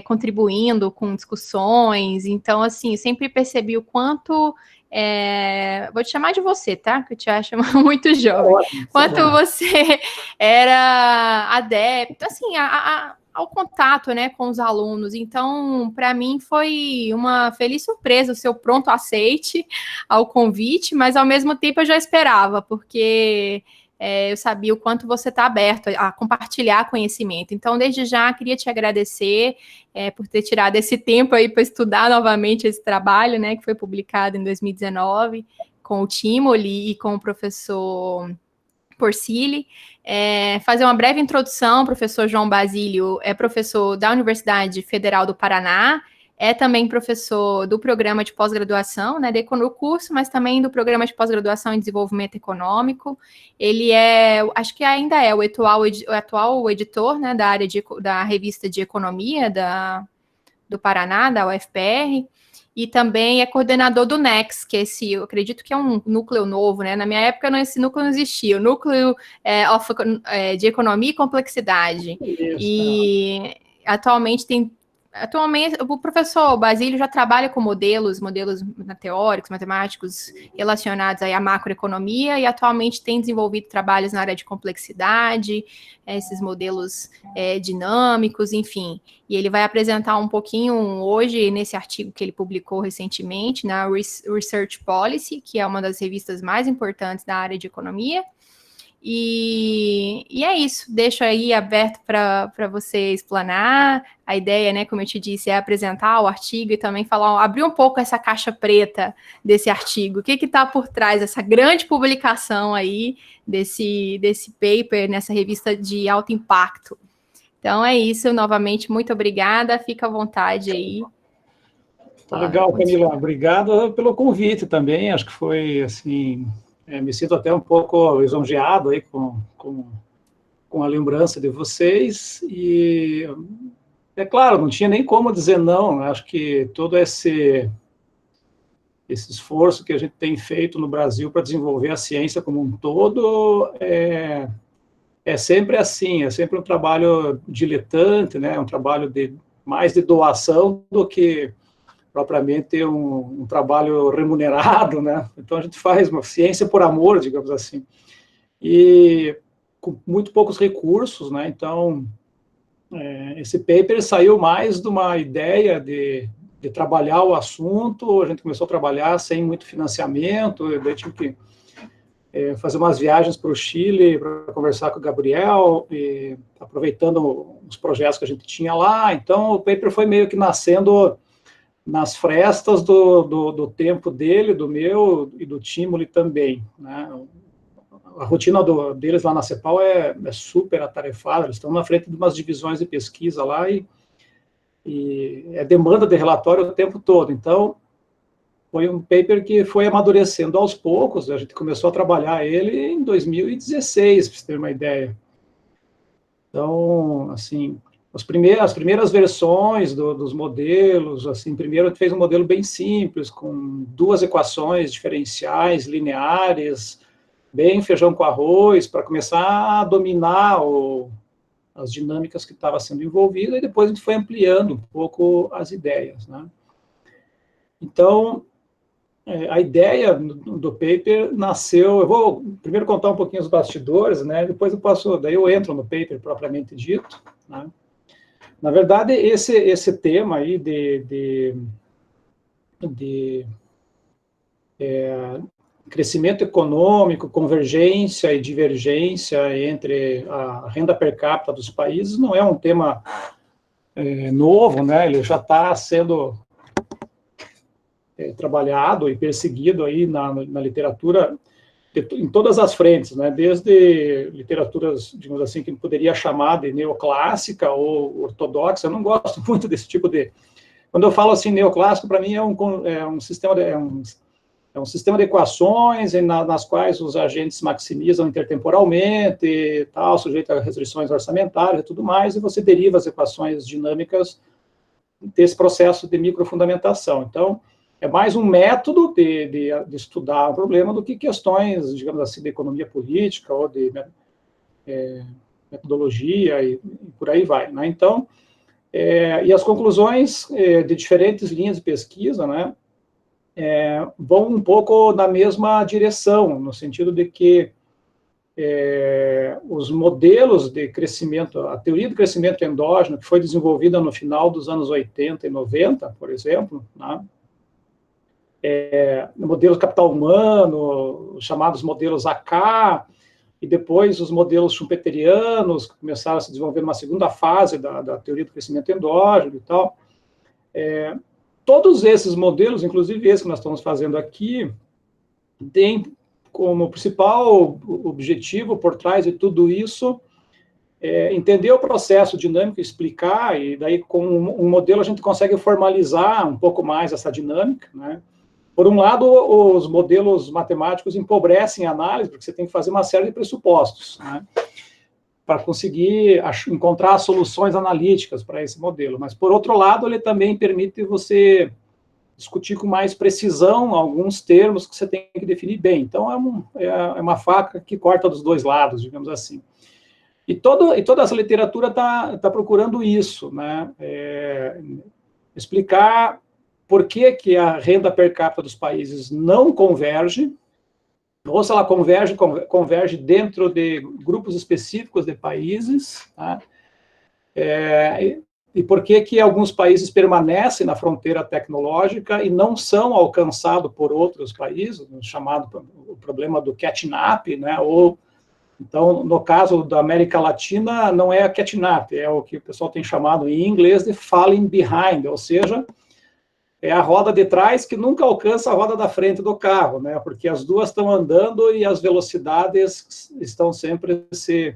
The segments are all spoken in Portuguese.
contribuindo com discussões. Então, assim, eu sempre percebi o quanto... vou te chamar de você, tá? Que eu te acho muito jovem. Quanto você era adepto, assim, ao contato, né, com os alunos. Então, para mim, foi uma feliz surpresa o seu pronto aceite ao convite, mas, ao mesmo tempo, eu já esperava, porque... eu sabia o quanto você está aberto a compartilhar conhecimento. Então, desde já, queria te agradecer por ter tirado esse tempo aí para estudar novamente esse trabalho, né, que foi publicado em 2019, com o Timoli e com o professor Porcili. Fazer uma breve introdução: o professor João Basílio é professor da Universidade Federal do Paraná, é também professor do programa de pós-graduação, né, do curso, mas também do programa de pós-graduação em desenvolvimento econômico. Ele acho que ainda é o atual editor, né, da área da revista de economia do Paraná, da UFPR, e também é coordenador do NEX, que eu acredito que é um núcleo novo, né? Na minha época, esse núcleo não existia, o núcleo de economia e complexidade. Isso, e atualmente o professor Basílio já trabalha com modelos teóricos, matemáticos, relacionados aí à macroeconomia, e atualmente tem desenvolvido trabalhos na área de complexidade, esses modelos dinâmicos, enfim. E ele vai apresentar um pouquinho hoje nesse artigo que ele publicou recentemente na Research Policy, que é uma das revistas mais importantes da área de economia. E é isso, deixo aí aberto para você explanar. A ideia, né, como eu te disse, é apresentar o artigo e também abrir um pouco essa caixa preta desse artigo. O que está por trás dessa grande publicação aí, desse paper, nessa revista de alto impacto? Então é isso, novamente, muito obrigada, fica à vontade aí. Legal, Camila, obrigado pelo convite também, acho que foi, assim... me sinto até um pouco lisonjeado aí com a lembrança de vocês, e, é claro, não tinha nem como dizer não. Acho que todo esse esforço que a gente tem feito no Brasil para desenvolver a ciência como um todo é sempre assim, é sempre um trabalho diletante, né, um trabalho mais de doação do que propriamente um trabalho remunerado, né? Então a gente faz uma ciência por amor, digamos assim, e com muito poucos recursos, né? Então esse paper saiu mais de uma ideia de trabalhar o assunto. A gente começou a trabalhar sem muito financiamento, daí tive que fazer umas viagens para o Chile para conversar com o Gabriel, aproveitando os projetos que a gente tinha lá. Então o paper foi meio que nascendo nas frestas do tempo dele, do meu e do Timoli também, né? A rotina deles lá na CEPAL é super atarefada, eles estão na frente de umas divisões de pesquisa lá e é demanda de relatório o tempo todo. Então, foi um paper que foi amadurecendo aos poucos. A gente começou a trabalhar ele em 2016, para você ter uma ideia. Então, assim... As primeiras versões dos modelos, assim, primeiro a gente fez um modelo bem simples, com 2 equações diferenciais lineares, bem feijão com arroz, para começar a dominar as dinâmicas que estavam sendo envolvidas, e depois a gente foi ampliando um pouco as ideias, né? Então, a ideia do paper nasceu... Eu vou primeiro contar um pouquinho os bastidores, né? Depois daí eu entro no paper propriamente dito, né? Na verdade, esse tema aí de crescimento econômico, convergência e divergência entre a renda per capita dos países não é um tema novo, né? Ele já está sendo trabalhado e perseguido aí na literatura em todas as frentes, né? Desde literaturas, digamos assim, que poderia chamar de neoclássica ou ortodoxa. Eu não gosto muito desse tipo de... Quando eu falo assim, neoclássico, para mim é um sistema de equações nas quais os agentes maximizam intertemporalmente, tal, sujeito a restrições orçamentárias e tudo mais, e você deriva as equações dinâmicas desse processo de microfundamentação. Então, é mais um método de estudar o problema do que questões, digamos assim, de economia política ou de metodologia e por aí vai, né? Então, E as conclusões de diferentes linhas de pesquisa, né, vão um pouco na mesma direção, no sentido de que os modelos de crescimento, a teoria do crescimento endógeno, que foi desenvolvida no final dos anos 80 e 90, por exemplo, né, modelos capital humano, os chamados modelos AK, e depois os modelos schumpeterianos, que começaram a se desenvolver numa segunda fase da teoria do crescimento endógeno e tal. Todos esses modelos, inclusive esse que nós estamos fazendo aqui, têm como principal objetivo por trás de tudo isso entender o processo dinâmico, explicar, e daí com um modelo a gente consegue formalizar um pouco mais essa dinâmica, né? Por um lado, os modelos matemáticos empobrecem a análise, porque você tem que fazer uma série de pressupostos, né, para conseguir encontrar soluções analíticas para esse modelo. Mas, por outro lado, ele também permite você discutir com mais precisão alguns termos que você tem que definir bem. Então, é uma faca que corta dos dois lados, digamos assim. E toda essa literatura está procurando isso, né, explicar por que a renda per capita dos países não converge, ou se ela converge dentro de grupos específicos de países, tá? E por que alguns países permanecem na fronteira tecnológica e não são alcançados por outros países, chamado o problema do catching up, né? Ou, então, no caso da América Latina, não é a catching up, é o que o pessoal tem chamado em inglês de falling behind, ou seja, é a roda de trás que nunca alcança a roda da frente do carro, né? Porque as duas estão andando e as velocidades estão sempre se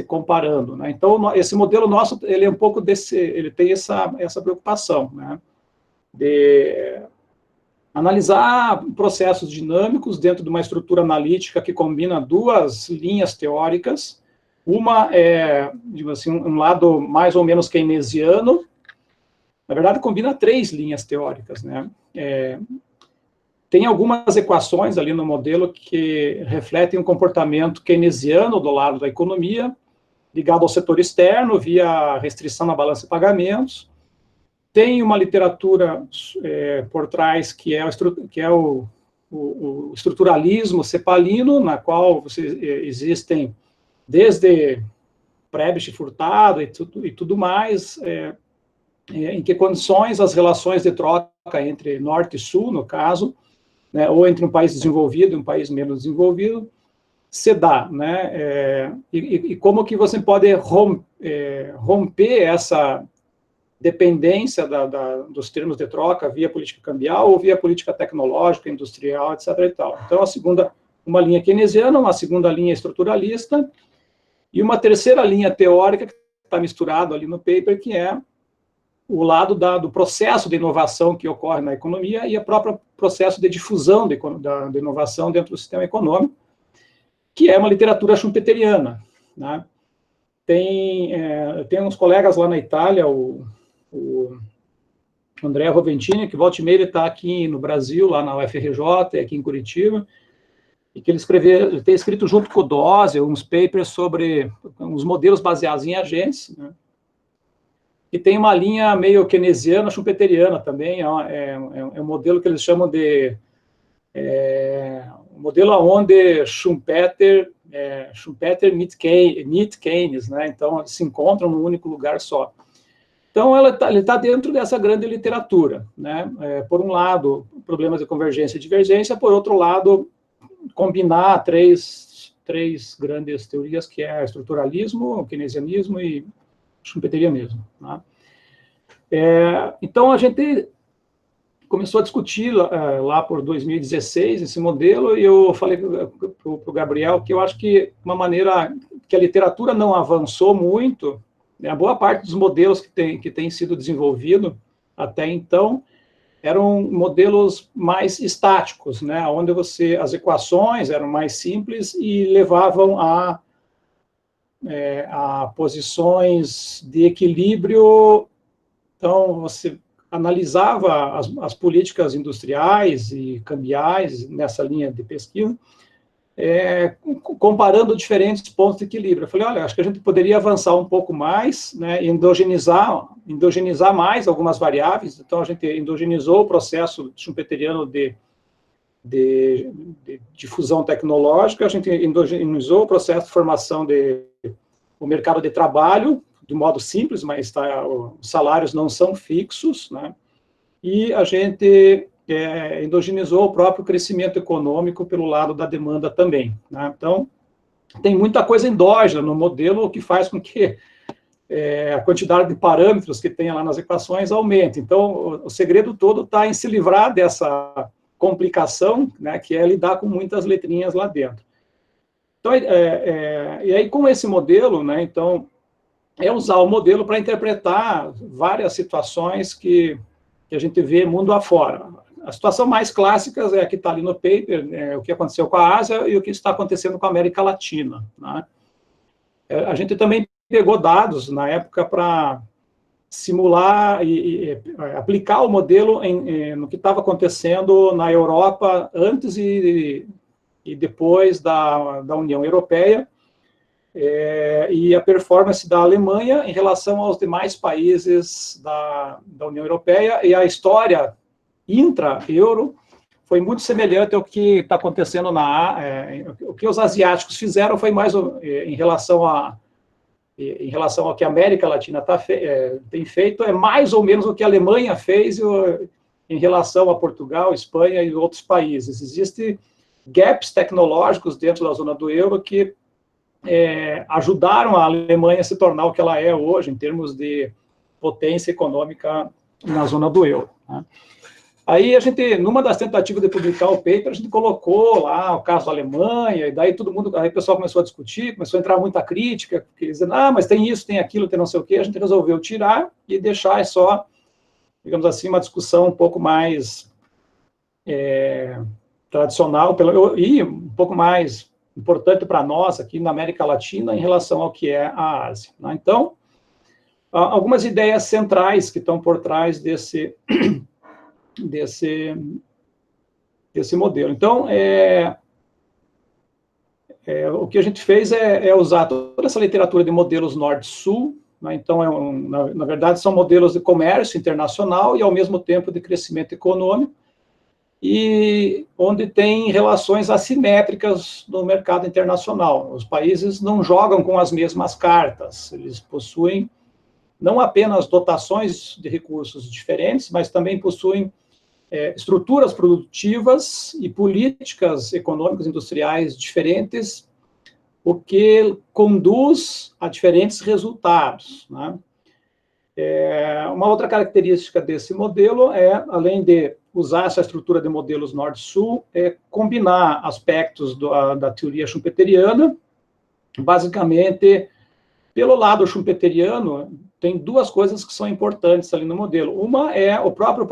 comparando, né? Então, esse modelo nosso, ele é um pouco ele tem essa preocupação, né? De analisar processos dinâmicos dentro de uma estrutura analítica que combina duas linhas teóricas. Uma é, digamos assim, um lado mais ou menos keynesiano. Na verdade, combina três linhas teóricas, né? Tem algumas equações ali no modelo que refletem um comportamento keynesiano do lado da economia, ligado ao setor externo, via restrição na balança de pagamentos. Tem uma literatura por trás que é o estruturalismo cepalino, na qual existem desde Prebisch, Furtado e tudo mais, em que condições as relações de troca entre norte e sul, no caso, né, ou entre um país desenvolvido e um país menos desenvolvido, se dá, né, e como que você pode romper essa dependência dos termos de troca via política cambial ou via política tecnológica, industrial, etc. e tal. Então, uma linha keynesiana, uma segunda linha estruturalista, e uma terceira linha teórica que está misturado ali no paper, que é o lado do processo de inovação que ocorre na economia e o próprio processo de difusão da inovação dentro do sistema econômico, que é uma literatura schumpeteriana, né? Tem uns colegas lá na Itália, o André Roventini, que volta e meia ele está aqui no Brasil, lá na UFRJ, aqui em Curitiba, e que ele tem escrito junto com o Dose uns papers sobre uns modelos baseados em agentes, né? E tem uma linha meio keynesiana, schumpeteriana também, é um modelo que eles chamam de um modelo onde Schumpeter meet Keynes, né? Então, eles se encontram num único lugar só. Então, ele tá dentro dessa grande literatura, né? Por um lado, problemas de convergência e divergência, por outro lado, combinar três grandes teorias, que é o estruturalismo, o keynesianismo e schumpeterianismo, né? Então, a gente começou a discutir lá por 2016 esse modelo, e eu falei para o Gabriel que eu acho que uma maneira que a literatura não avançou muito, né, a boa parte dos modelos que tem sido desenvolvido até então eram modelos mais estáticos, né, onde as equações eram mais simples e levavam a posições de equilíbrio. Então, você analisava as políticas industriais e cambiais nessa linha de pesquisa, comparando diferentes pontos de equilíbrio. Eu falei, olha, acho que a gente poderia avançar um pouco mais, né, endogenizar mais algumas variáveis. Então, a gente endogenizou o processo schumpeteriano de fusão tecnológica, a gente endogenizou o processo de formação o mercado de trabalho, de modo simples, mas os salários não são fixos, né, e a gente endogenizou o próprio crescimento econômico pelo lado da demanda também, né? Então, tem muita coisa endógena no modelo, o que faz com que a quantidade de parâmetros que tem lá nas equações aumente. Então, o segredo todo está em se livrar dessa complicação, né, que é lidar com muitas letrinhas lá dentro. Então, e aí, com esse modelo, né, então, usar o modelo para interpretar várias situações que a gente vê mundo afora. A situação mais clássica é a que está ali no paper, o que aconteceu com a Ásia e o que está acontecendo com a América Latina, né? A gente também pegou dados na época para simular e aplicar o modelo no que estava acontecendo na Europa antes e depois da União Europeia, e a performance da Alemanha em relação aos demais países da União Europeia, e a história intra-euro foi muito semelhante ao que está acontecendo o que os asiáticos fizeram foi mais em relação ao que a América Latina tem feito, é mais ou menos o que a Alemanha fez em relação a Portugal, Espanha e outros países. Existem gaps tecnológicos dentro da zona do euro que ajudaram a Alemanha a se tornar o que ela é hoje, em termos de potência econômica na zona do euro, né? Aí a gente, numa das tentativas de publicar o paper, a gente colocou lá o caso da Alemanha, e daí aí o pessoal começou a discutir, começou a entrar muita crítica, dizendo, mas tem isso, tem aquilo, tem não sei o quê. A gente resolveu tirar e deixar só, digamos assim, uma discussão um pouco mais tradicional, e um pouco mais importante para nós aqui na América Latina em relação ao que é a Ásia, né? Então, algumas ideias centrais que estão por trás desse modelo. Então, o que a gente fez é usar toda essa literatura de modelos norte-sul, né? Então, na verdade, são modelos de comércio internacional e, ao mesmo tempo, de crescimento econômico, e onde tem relações assimétricas no mercado internacional. Os países não jogam com as mesmas cartas, eles possuem não apenas dotações de recursos diferentes, mas também possuem estruturas produtivas e políticas econômicas industriais diferentes, o que conduz a diferentes resultados, né? Uma outra característica desse modelo além de usar essa estrutura de modelos norte-sul, combinar aspectos da teoria schumpeteriana. Basicamente, pelo lado schumpeteriano, tem duas coisas que são importantes ali no modelo. Uma é o próprio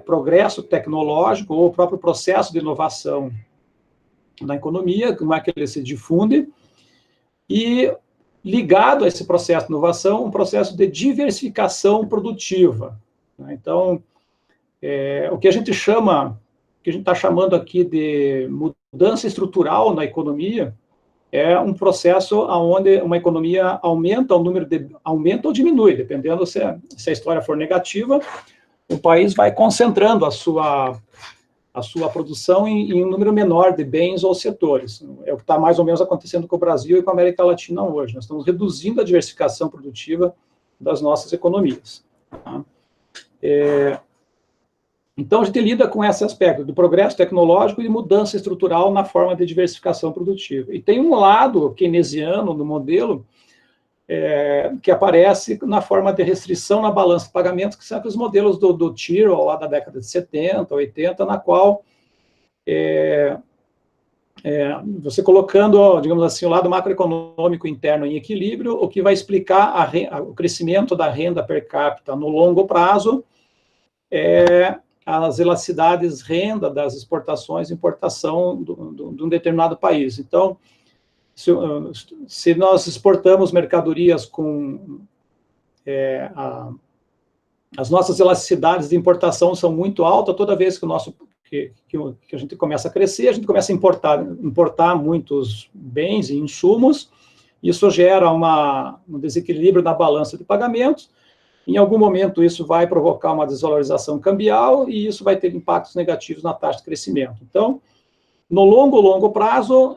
progresso tecnológico, ou o próprio processo de inovação na economia, como é que ele se difunde, e ligado a esse processo de inovação, um processo de diversificação produtiva. Então, o que a gente está chamando aqui de mudança estrutural na economia, é um processo onde uma economia aumenta ou diminui, dependendo se a história for negativa, o país vai concentrando a sua produção em um número menor de bens ou setores. É o que está mais ou menos acontecendo com o Brasil e com a América Latina hoje. Nós estamos reduzindo a diversificação produtiva das nossas economias, tá? Então, a gente lida com esse aspecto do progresso tecnológico e de mudança estrutural na forma de diversificação produtiva. E tem um lado keynesiano no modelo que aparece na forma de restrição na balança de pagamentos, que são os modelos do Tyrrell, lá da década de 70, 80, na qual você colocando, digamos assim, o lado macroeconômico interno em equilíbrio, o que vai explicar o crescimento da renda per capita no longo prazo, as elasticidades renda das exportações e importação de um determinado país. Então, se nós exportamos mercadorias com as nossas elasticidades de importação são muito altas, toda vez que que a gente começa a crescer, a gente começa a importar muitos bens e insumos, isso gera um desequilíbrio na balança de pagamentos, em algum momento isso vai provocar uma desvalorização cambial e isso vai ter impactos negativos na taxa de crescimento. Então, no longo prazo,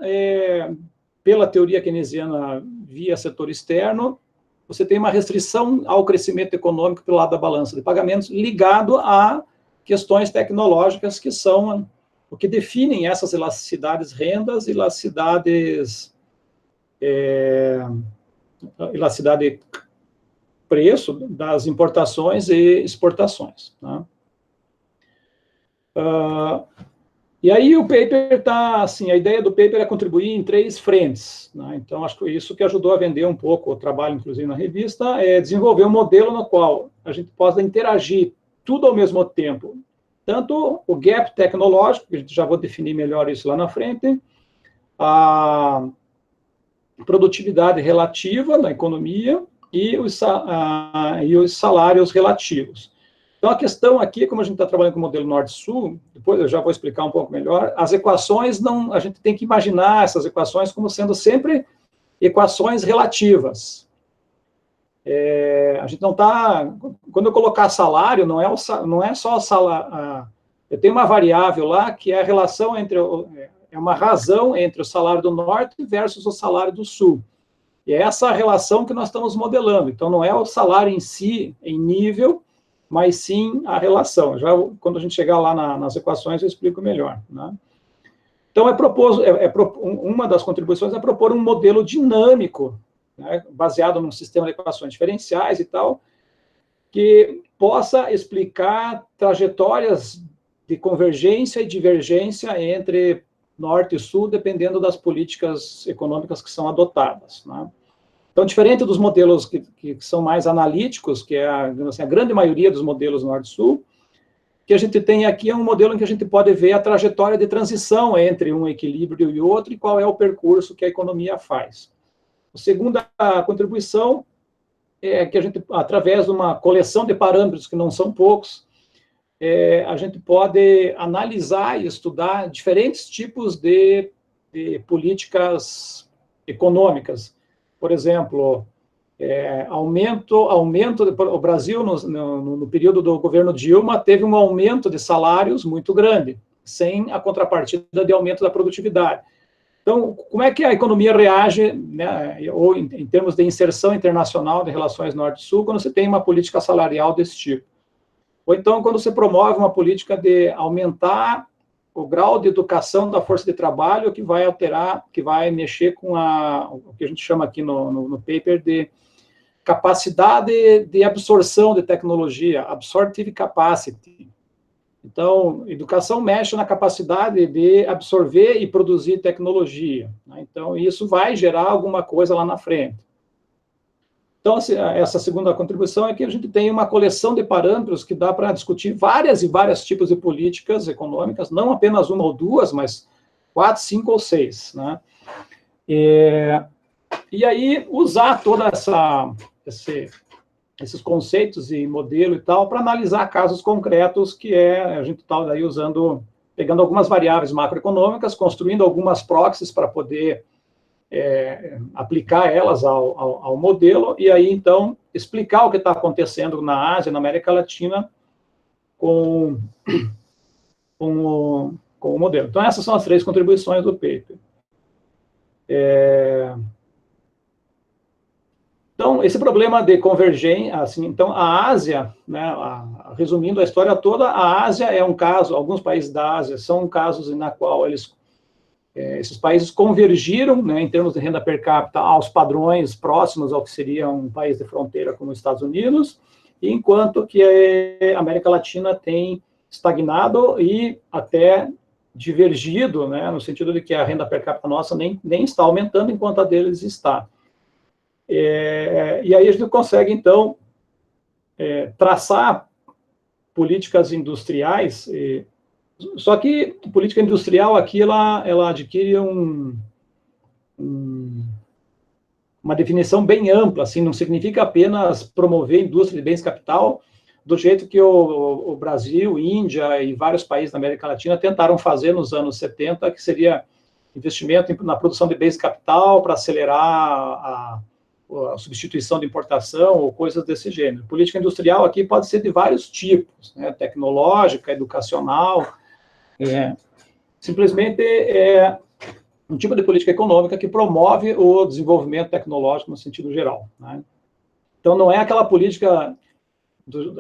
pela teoria keynesiana via setor externo, você tem uma restrição ao crescimento econômico pelo lado da balança de pagamentos, ligado a questões tecnológicas que são o que definem essas elasticidades rendas, elasticidade preço das importações e exportações. Né? E aí o paper está, assim, a ideia do paper é contribuir em 3 frentes. Né? Então, acho que isso que ajudou a vender um pouco o trabalho, inclusive, na revista, é desenvolver um modelo no qual a gente possa interagir tudo ao mesmo tempo. Tanto o gap tecnológico, que já vou definir melhor isso lá na frente, a produtividade relativa na economia e os salários relativos. Então, a questão aqui, como a gente está trabalhando com o modelo Norte-Sul, depois eu já vou explicar um pouco melhor, as equações, a gente tem que imaginar essas equações como sendo sempre equações relativas. A gente não está... Quando eu colocar salário, não é só o salário... Eu tenho uma variável lá que é a relação entre... É uma razão entre o salário do Norte versus o salário do Sul. E é essa relação que nós estamos modelando. Então, não é o salário em si, em nível, mas sim a relação. Já quando a gente chegar lá nas equações, eu explico melhor. Né? Então, uma das contribuições é propor um modelo dinâmico, né, baseado num sistema de equações diferenciais e tal, que possa explicar trajetórias de convergência e divergência entre Norte e Sul, dependendo das políticas econômicas que são adotadas. Né? Então, diferente dos modelos que são mais analíticos, que é a grande maioria dos modelos Norte-Sul, o que a gente tem aqui é um modelo em que a gente pode ver a trajetória de transição entre um equilíbrio e outro e qual é o percurso que a economia faz. A segunda contribuição é que a gente, através de uma coleção de parâmetros, que não são poucos, a gente pode analisar e estudar diferentes tipos de políticas econômicas. Por exemplo, o Brasil, no período do governo Dilma, teve um aumento de salários muito grande, sem a contrapartida de aumento da produtividade. Então, como é que a economia reage, né, ou em termos de inserção internacional de relações Norte-Sul, quando você tem uma política salarial desse tipo? Ou então, quando você promove uma política de aumentar o grau de educação da força de trabalho, que vai alterar, que vai mexer com o que a gente chama aqui no paper de capacidade de absorção de tecnologia, absorptive capacity. Então, educação mexe na capacidade de absorver e produzir tecnologia. Né? Então, isso vai gerar alguma coisa lá na frente. Então, essa segunda contribuição é que a gente tem uma coleção de parâmetros que dá para discutir vários tipos de políticas econômicas, não apenas uma ou duas, mas 4, 5 ou 6. Né? E aí, usar toda esses conceitos e modelo e tal, para analisar casos concretos, que a gente está daí pegando algumas variáveis macroeconômicas, construindo algumas proxies para poder aplicar elas ao modelo, e aí, então, explicar o que está acontecendo na Ásia, na América Latina, com o modelo. Então, essas são as 3 contribuições do paper. Então, esse problema de convergência, assim, então, a Ásia, né, resumindo a história toda, a Ásia é um caso, alguns países da Ásia são casos na qual esses países convergiram, né, em termos de renda per capita, aos padrões próximos ao que seria um país de fronteira como os Estados Unidos, enquanto que a América Latina tem estagnado e até divergido, né, no sentido de que a renda per capita nossa nem está aumentando, enquanto a deles está. E aí a gente consegue, então, traçar políticas industriais. Só que a política industrial aqui, ela adquire uma definição bem ampla, assim, não significa apenas promover indústria de bens capital, do jeito que o Brasil, Índia e vários países da América Latina tentaram fazer nos anos 70, que seria investimento na produção de bens de capital para acelerar a substituição de importação ou coisas desse gênero. Política industrial aqui pode ser de vários tipos, né? Tecnológica, educacional, simplesmente é um tipo de política econômica que promove o desenvolvimento tecnológico no sentido geral, né? Então, não é aquela política,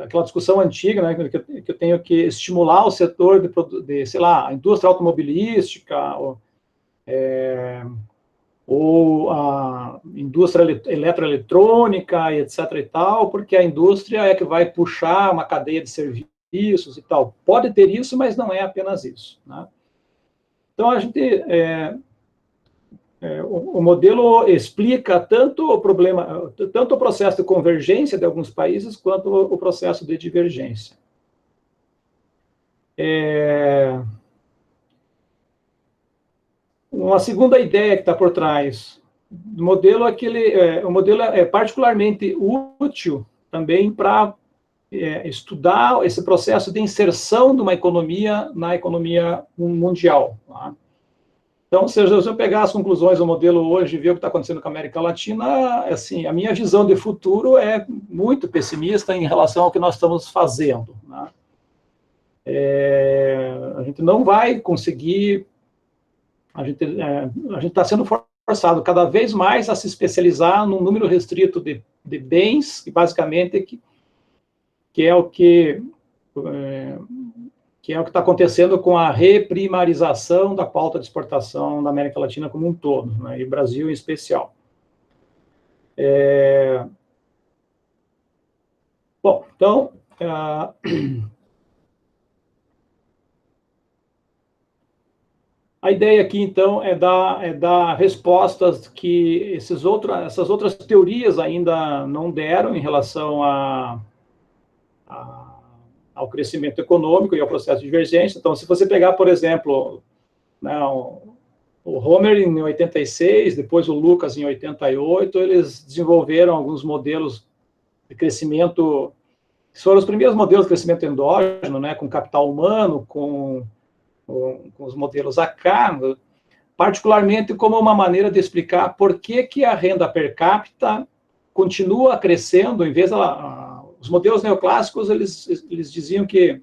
aquela discussão antiga, né, que eu tenho que estimular o setor de sei lá, a indústria automobilística, ou a indústria eletroeletrônica, etc. e tal, porque a indústria é que vai puxar uma cadeia de serviços e tal. Pode ter isso, mas não é apenas isso, né? Então, a gente... o modelo explica tanto o problema, tanto o processo de convergência de alguns países, quanto o processo de divergência. Uma segunda ideia que está por trás do modelo é que o modelo é particularmente útil também para estudar esse processo de inserção de uma economia na economia mundial, tá? Então, se eu pegar as conclusões do modelo hoje e ver o que está acontecendo com a América Latina, assim, a minha visão de futuro é muito pessimista em relação ao que nós estamos fazendo, né? A gente não vai conseguir, a gente está sendo forçado cada vez mais a se especializar num número restrito de bens, e basicamente que é o que está acontecendo com a reprimarização da pauta de exportação da América Latina como um todo, né, e Brasil em especial. Bom, então, a ideia aqui, então, é dar respostas que essas outras teorias ainda não deram em relação ao crescimento econômico e ao processo de divergência. Então, se você pegar, por exemplo, né, o Homer em 86, depois o Lucas em 88, eles desenvolveram alguns modelos de crescimento, que foram os primeiros modelos de crescimento endógeno, né, com capital humano, com os modelos AK, particularmente como uma maneira de explicar por que a renda per capita continua crescendo, em vez os modelos neoclássicos, eles diziam que,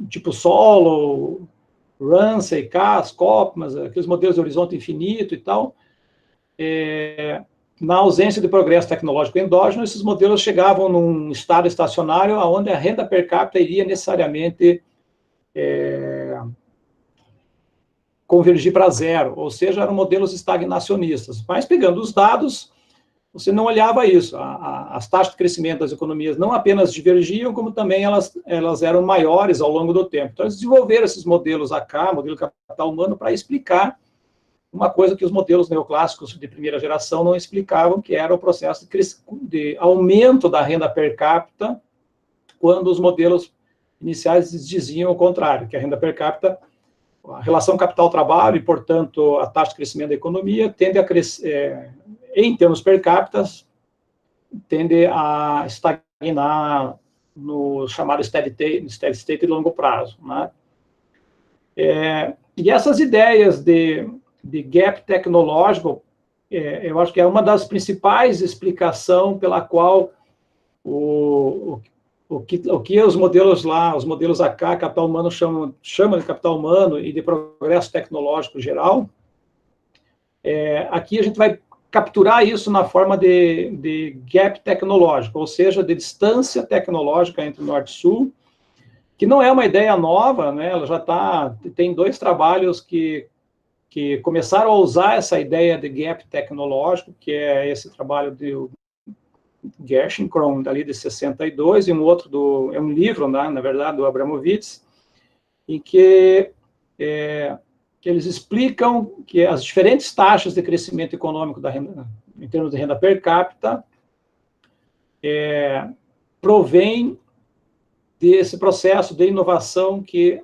tipo Solow, Ramsey, Cass, Kopman, aqueles modelos de horizonte infinito e tal, na ausência de progresso tecnológico endógeno, esses modelos chegavam num estado estacionário onde a renda per capita iria necessariamente convergir para zero, ou seja, eram modelos estagnacionistas. Mas, pegando os dados, você não olhava isso. As taxas de crescimento das economias não apenas divergiam, como também elas eram maiores ao longo do tempo. Então, eles desenvolveram esses modelos AK, modelo capital humano, para explicar uma coisa que os modelos neoclássicos de primeira geração não explicavam, que era o processo de aumento da renda per capita, quando os modelos iniciais diziam o contrário, que a renda per capita, a relação capital-trabalho e, portanto, a taxa de crescimento da economia tende a crescer, em termos per capita, tende a estagnar no chamado steady state de longo prazo, né? E essas ideias de gap tecnológico, eu acho que é uma das principais explicações pela qual o que os modelos lá, os modelos AK, capital humano, chamam de capital humano e de progresso tecnológico geral, aqui a gente vai capturar isso na forma de gap tecnológico, ou seja, de distância tecnológica entre Norte e Sul, que não é uma ideia nova, né? Ela já tem 2 trabalhos que começaram a usar essa ideia de gap tecnológico, que é esse trabalho do Gerschenkron, dali de 62, e um outro é um livro, né, na verdade, do Abramovitz, em que eles explicam que as diferentes taxas de crescimento econômico da renda, em termos de renda per capita, provém desse processo de inovação que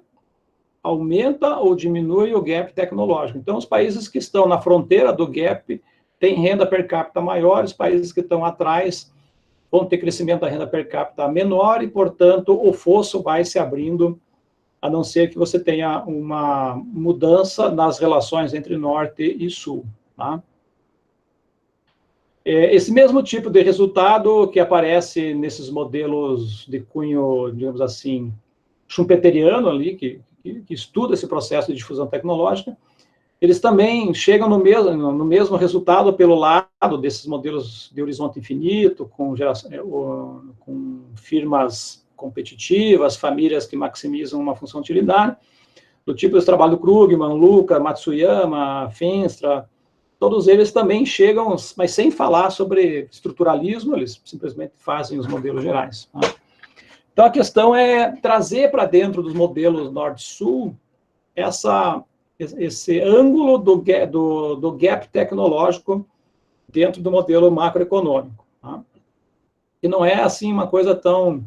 aumenta ou diminui o gap tecnológico. Então, os países que estão na fronteira do gap têm renda per capita maior, os países que estão atrás vão ter crescimento da renda per capita menor e, portanto, o fosso vai se abrindo, a não ser que você tenha uma mudança nas relações entre norte e sul. Tá? Esse mesmo tipo de resultado que aparece nesses modelos de cunho, digamos assim, schumpeteriano ali, que estuda esse processo de difusão tecnológica, eles também chegam no mesmo resultado pelo lado desses modelos de horizonte infinito, com firmas competitivas, famílias que maximizam uma função utilitária, do tipo desse trabalho do Krugman, Luca, Matsuyama, Feenstra, todos eles também chegam, mas sem falar sobre estruturalismo, eles simplesmente fazem os modelos gerais. Tá? Então, a questão é trazer para dentro dos modelos Norte-Sul esse ângulo do gap tecnológico dentro do modelo macroeconômico. Tá? E não é, assim, uma coisa tão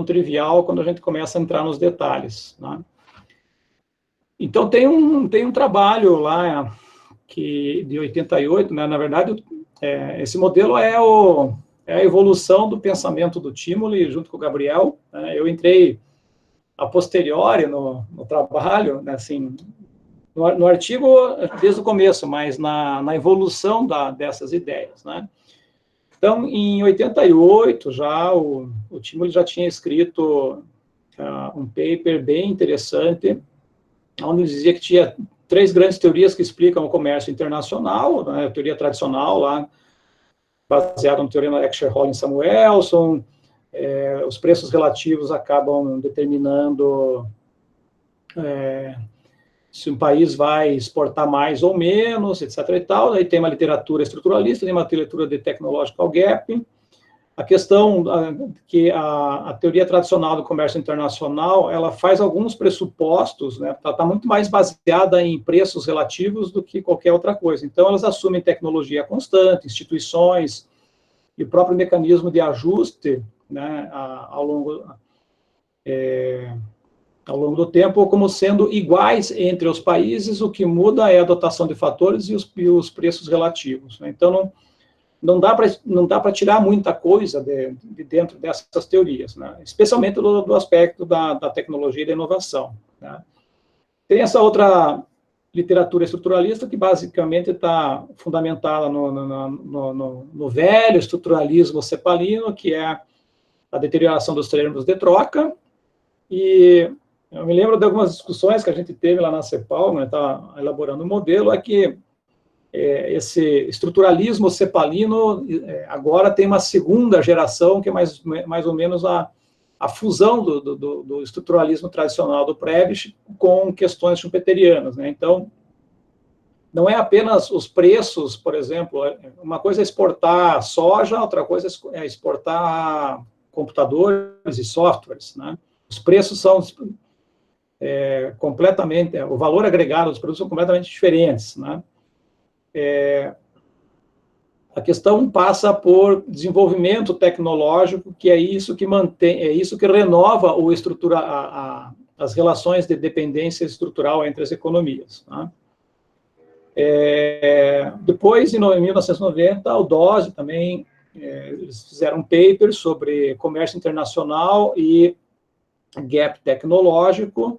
trivial quando a gente começa a entrar nos detalhes. Tá? Então, tem um trabalho lá de 88, né? Na verdade, esse modelo é a evolução do pensamento do Timoli, junto com o Gabriel. Né? Eu entrei a posteriori no trabalho, né? Assim, no artigo desde o começo, mas na evolução dessas ideias. Né? Então, em 88, já o Timoli já tinha escrito um paper bem interessante, onde ele dizia que tinha 3 grandes teorias que explicam o comércio internacional, né, a teoria tradicional, lá, baseada no teorema Exscher-Holling-Samuelson, os preços relativos acabam determinando se um país vai exportar mais ou menos, etc. e tal. Aí tem uma literatura estruturalista, tem uma literatura de technological gap. A questão que a teoria tradicional do comércio internacional, ela faz alguns pressupostos, né? Ela está muito mais baseada em preços relativos do que qualquer outra coisa. Então, elas assumem tecnologia constante, instituições e o próprio mecanismo de ajuste, né, ao longo do tempo, como sendo iguais entre os países. O que muda é a dotação de fatores e os preços relativos. Né? Então, não dá para tirar muita coisa de dentro dessas teorias, né? Especialmente do aspecto da tecnologia e da inovação. Né? Tem essa outra literatura estruturalista que basicamente está fundamentada no velho estruturalismo cepalino, que é a deterioração dos termos de troca, e eu me lembro de algumas discussões que a gente teve lá na CEPAL, né, tá elaborando um modelo, é que esse estruturalismo cepalino agora tem uma segunda geração, que é mais ou menos a fusão do estruturalismo tradicional do Prebisch com questões schumpeterianas. Né? Então, não é apenas os preços, por exemplo, uma coisa é exportar soja, outra coisa é exportar computadores e softwares. Né? Os preços são completamente, o valor agregado dos produtos são completamente diferentes. Né? A questão passa por desenvolvimento tecnológico, que é isso que mantém, é isso que renova as relações de dependência estrutural entre as economias. Tá? Depois, em 1990, o DOSE também, eles fizeram um paper sobre comércio internacional e gap tecnológico,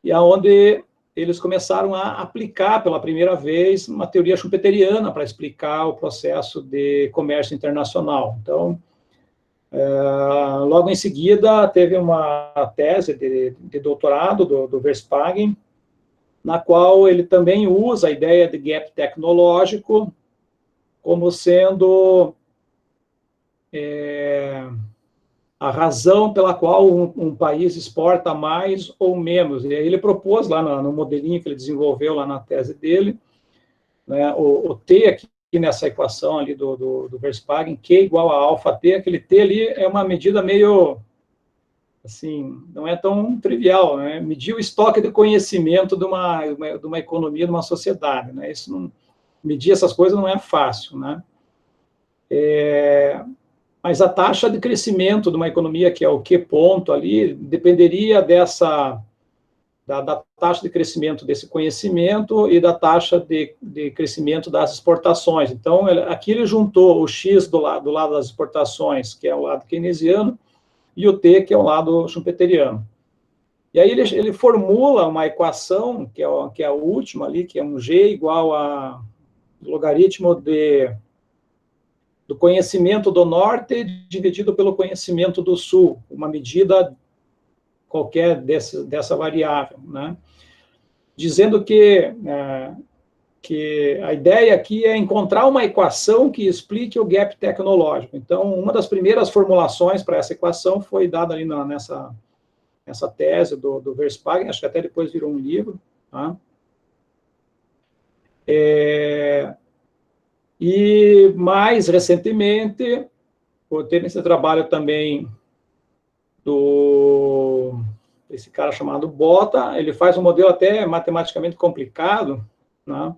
e aonde eles começaram a aplicar pela primeira vez uma teoria schumpeteriana para explicar o processo de comércio internacional. Então, logo em seguida, teve uma tese de doutorado do Verspagen, na qual ele também usa a ideia de gap tecnológico como sendo a razão pela qual um país exporta mais ou menos. E aí ele propôs lá no modelinho que ele desenvolveu lá na tese dele, né, o T aqui nessa equação ali do Verspagen, Q igual a alfa T, aquele T ali é uma medida meio, assim, não é tão trivial, né? Medir o estoque de conhecimento de uma economia, de uma sociedade, né? Medir essas coisas não é fácil, né? Mas a taxa de crescimento de uma economia, que é o Q ponto ali, dependeria dessa da taxa de crescimento desse conhecimento e da taxa de crescimento das exportações. Então, aqui ele juntou o X do lado das exportações, que é o lado keynesiano, e o T, que é o lado schumpeteriano. E aí ele formula uma equação, que é a última ali, que é um G igual a logaritmo do conhecimento do norte dividido pelo conhecimento do sul, uma medida qualquer dessa variável, né? Dizendo que a ideia aqui é encontrar uma equação que explique o gap tecnológico. Então, uma das primeiras formulações para essa equação foi dada ali nessa tese do Verspagen, acho que até depois virou um livro, tá? E mais recentemente, por ter esse trabalho também esse cara chamado Botta, ele faz um modelo até matematicamente complicado, né?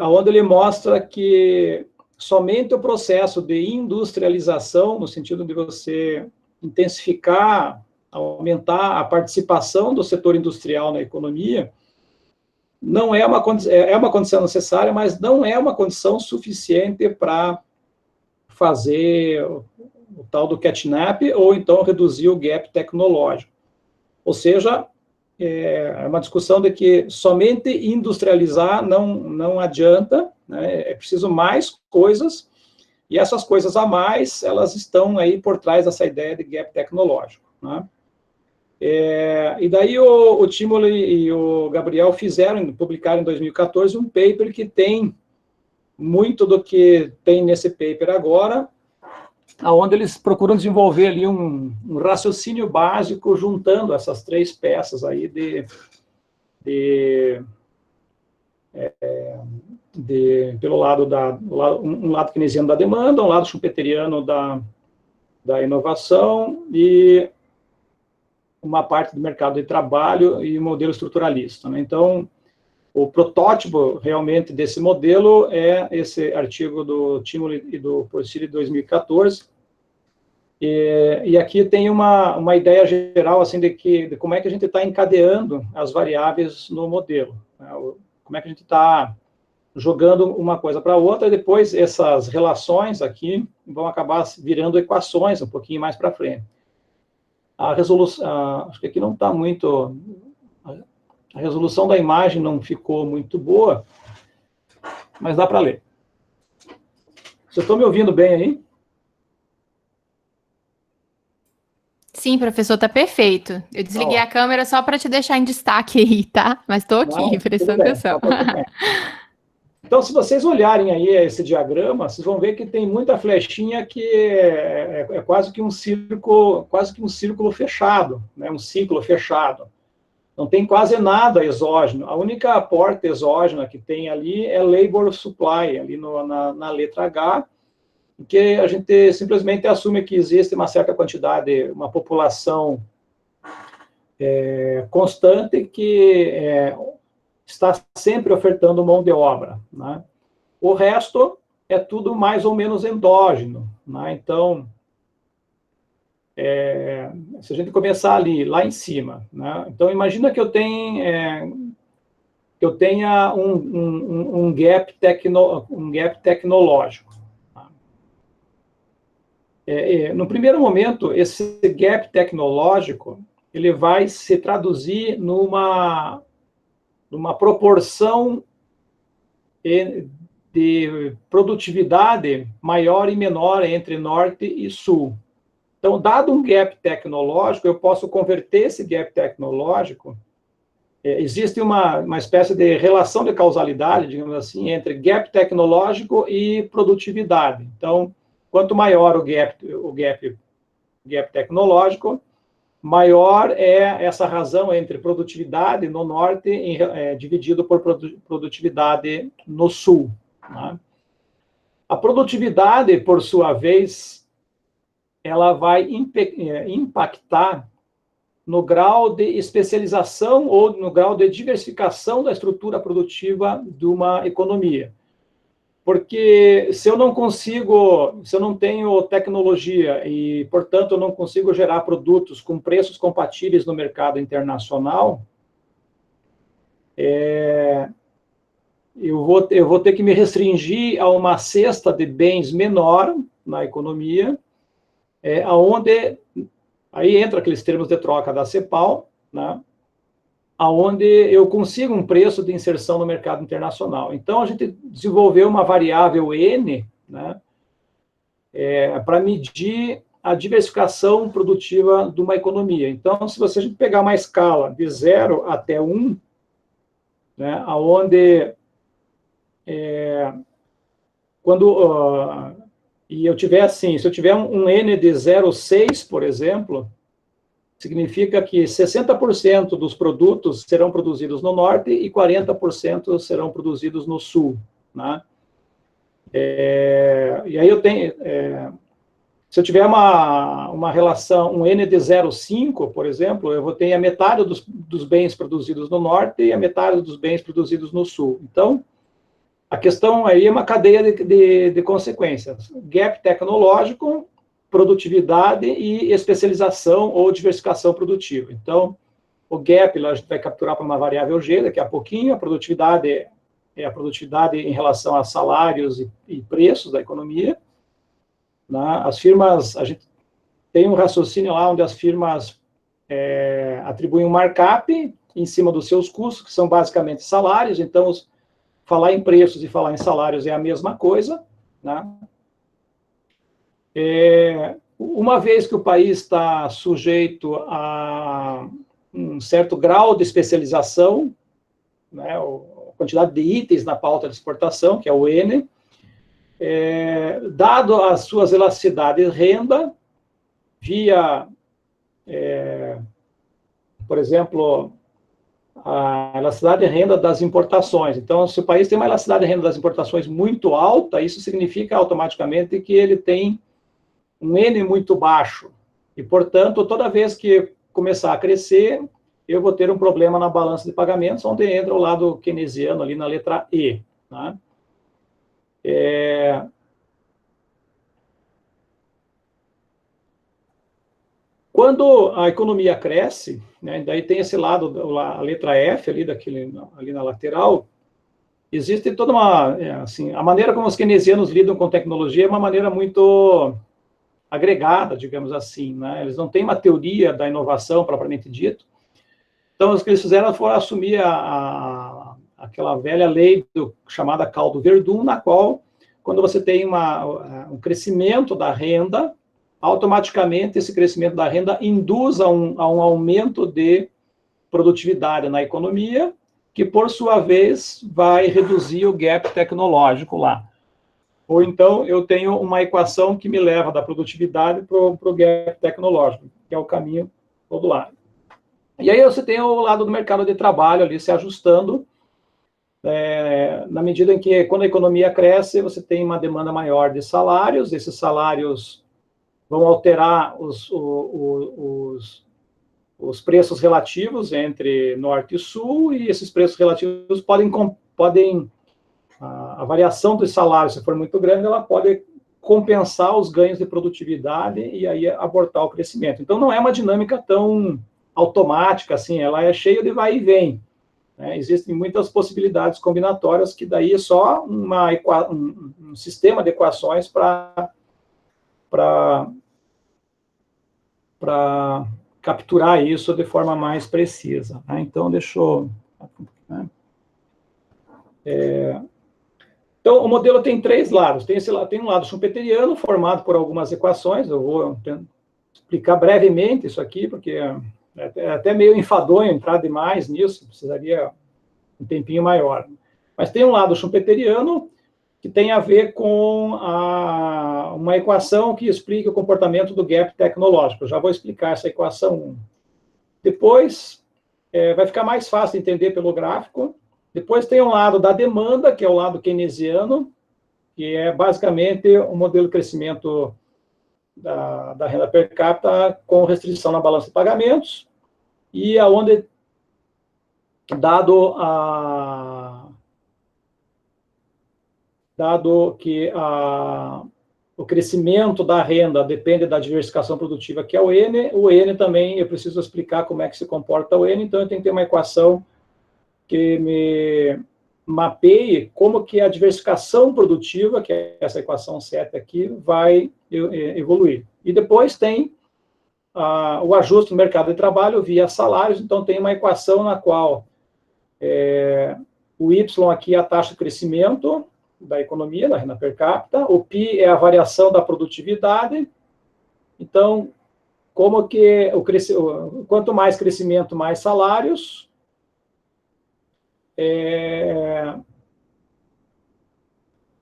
Onde ele mostra que somente o processo de industrialização, no sentido de você intensificar, aumentar a participação do setor industrial na economia, não é uma condição necessária, mas não é uma condição suficiente para fazer o tal do catch-up, ou então reduzir o gap tecnológico. Ou seja, é uma discussão de que somente industrializar não adianta, né? É preciso mais coisas, e essas coisas a mais, elas estão aí por trás dessa ideia de gap tecnológico, né? E daí o Timoli e o Gabriel publicaram em 2014 um paper que tem muito do que tem nesse paper agora, onde eles procuram desenvolver ali um raciocínio básico juntando essas três peças aí pelo lado um lado keynesiano da demanda, um lado schumpeteriano da inovação e uma parte do mercado de trabalho e modelo estruturalista, né? Então, o protótipo realmente desse modelo é esse artigo do Timoli e do Porcili de 2014. E aqui tem uma ideia geral assim de como é que a gente está encadeando as variáveis no modelo, né? Como é que a gente está jogando uma coisa para outra, e depois essas relações aqui vão acabar virando equações um pouquinho mais para frente. A resolução, acho que aqui não está muito... A resolução da imagem não ficou muito boa, mas dá para ler. Vocês estão me ouvindo bem aí? Sim, professor, tá perfeito. Eu desliguei a câmera só para te deixar em destaque aí, tá? Mas estou aqui, prestando atenção. Então, se vocês olharem aí esse diagrama, vocês vão ver que tem muita flechinha que é quase que um círculo fechado, né? Um ciclo fechado. Não tem quase nada exógeno. A única porta exógena que tem ali é labor supply, ali na letra H, que a gente simplesmente assume que existe uma certa quantidade, uma população constante que está sempre ofertando mão de obra, né? O resto é tudo mais ou menos endógeno, né? Então, se a gente começar lá em cima, né? Então, imagina que eu tenha um gap tecnológico. No primeiro momento, esse gap tecnológico ele vai se traduzir numa proporção de produtividade maior e menor entre norte e sul. Então, dado um gap tecnológico, eu posso converter esse gap tecnológico. Existe uma espécie de relação de causalidade, digamos assim, entre gap tecnológico e produtividade. Então, quanto maior o gap tecnológico, maior é essa razão entre produtividade no norte dividido por produtividade no sul, né? A produtividade, por sua vez, ela vai impactar no grau de especialização ou no grau de diversificação da estrutura produtiva de uma economia. Porque se eu não consigo, se eu não tenho tecnologia e, portanto, eu não consigo gerar produtos com preços compatíveis no mercado internacional, eu vou ter que me restringir a uma cesta de bens menor na economia, aonde aí entra aqueles termos de troca da CEPAL, né? Aonde eu consigo um preço de inserção no mercado internacional. Então, a gente desenvolveu uma variável N, né, para medir a diversificação produtiva de uma economia. Então, se você pegar uma escala de 0 até 1, né, aonde e eu tiver assim, se eu tiver um N de 0,6, por exemplo, significa que 60% dos produtos serão produzidos no norte e 40% serão produzidos no sul, né? E aí eu tenho, se eu tiver uma relação, um N de 0,5, por exemplo, eu vou ter a metade dos bens produzidos no norte e a metade dos bens produzidos no sul. Então, a questão aí é uma cadeia de consequências. Gap tecnológico, produtividade e especialização ou diversificação produtiva. Então, o gap a gente vai capturar para uma variável G daqui a pouquinho, a produtividade é a produtividade em relação a salários e preços da economia. Né? As firmas, a gente tem um raciocínio lá onde as firmas atribuem um markup em cima dos seus custos, que são basicamente salários, então falar em preços e falar em salários é a mesma coisa, né? Uma vez que o país está sujeito a um certo grau de especialização, né, a quantidade de itens na pauta de exportação, que é o N, dado as suas elasticidades de renda, via, por exemplo, a elasticidade de renda das importações. Então, se o país tem uma elasticidade de renda das importações muito alta, isso significa automaticamente que ele tem um N muito baixo. E, portanto, toda vez que começar a crescer, eu vou ter um problema na balança de pagamentos, onde entra o lado keynesiano ali na letra E. Né? Quando a economia cresce, né, daí tem esse lado, a letra F ali na lateral, existe toda uma, assim, a maneira como os keynesianos lidam com tecnologia é uma maneira muito agregada, digamos assim, né? Eles não têm uma teoria da inovação propriamente dito. Então, o que eles fizeram foi assumir aquela velha lei chamada Caldo-Verdun, na qual, quando você tem um crescimento da renda, automaticamente esse crescimento da renda induz a um aumento de produtividade na economia, que, por sua vez, vai reduzir o gap tecnológico lá. Ou então, eu tenho uma equação que me leva da produtividade para o gap tecnológico, que é o caminho todo lado. E aí você tem o lado do mercado de trabalho ali se ajustando, na medida em que, quando a economia cresce, você tem uma demanda maior de salários, esses salários vão alterar os preços relativos entre norte e sul, e esses preços relativos podem a variação dos salários, se for muito grande, ela pode compensar os ganhos de produtividade e aí abortar o crescimento. Então, não é uma dinâmica tão automática assim, ela é cheia de vai e vem. Né? Existem muitas possibilidades combinatórias que daí é só um sistema de equações para capturar isso de forma mais precisa. Né? Então, deixa eu... Né? Então, o modelo tem três lados. Tem um lado schumpeteriano, formado por algumas equações. Eu vou explicar brevemente isso aqui, porque é até meio enfadonho entrar demais nisso, precisaria um tempinho maior. Mas tem um lado schumpeteriano, que tem a ver com uma equação que explica o comportamento do gap tecnológico. Eu já vou explicar essa equação. Depois, vai ficar mais fácil de entender pelo gráfico. Depois tem um lado da demanda, que é o lado keynesiano, que é basicamente o modelo de crescimento da renda per capita com restrição na balança de pagamentos, e aonde, dado dado que o crescimento da renda depende da diversificação produtiva, que é o N também, eu preciso explicar como é que se comporta o N, então eu tenho que ter uma equação que me mapeie como que a diversificação produtiva, que é essa equação 7 aqui, vai evoluir. E depois tem o ajuste no mercado de trabalho via salários, então tem uma equação na qual o Y aqui é a taxa de crescimento da economia, da renda per capita, o π é a variação da produtividade, então, como que quanto mais crescimento, mais salários,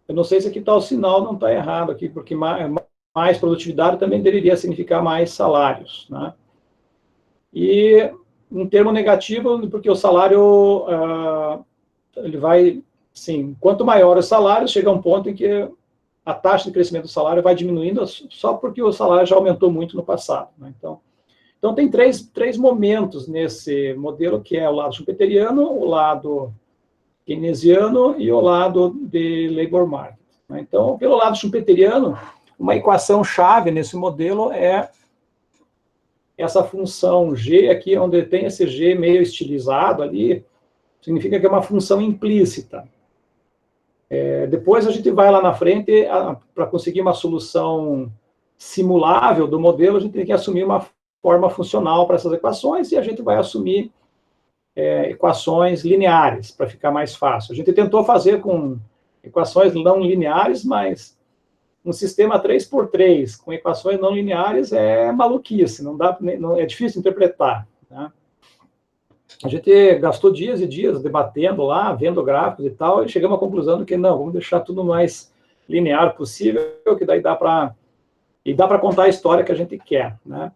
eu não sei se aqui está o sinal, não está errado aqui, porque mais produtividade também deveria significar mais salários, né? E um termo negativo, porque o salário, ele vai, sim, quanto maior o salário, chega a um ponto em que a taxa de crescimento do salário vai diminuindo só porque o salário já aumentou muito no passado, né? Então tem três momentos nesse modelo, que é o lado schumpeteriano, o lado keynesiano e o lado de labor market, né? Então, pelo lado schumpeteriano, uma equação-chave nesse modelo é essa função G aqui, onde tem esse G meio estilizado ali, significa que é uma função implícita. Depois a gente vai lá na frente, para conseguir uma solução simulável do modelo, a gente tem que assumir uma forma funcional para essas equações, e a gente vai assumir equações lineares, para ficar mais fácil. A gente tentou fazer com equações não lineares, mas um sistema 3x3 com equações não lineares é maluquice, é difícil interpretar, né? A gente gastou dias e dias debatendo lá, vendo gráficos e tal, e chegamos à conclusão de que não, vamos deixar tudo mais linear possível, que daí dá para contar a história que a gente quer, né?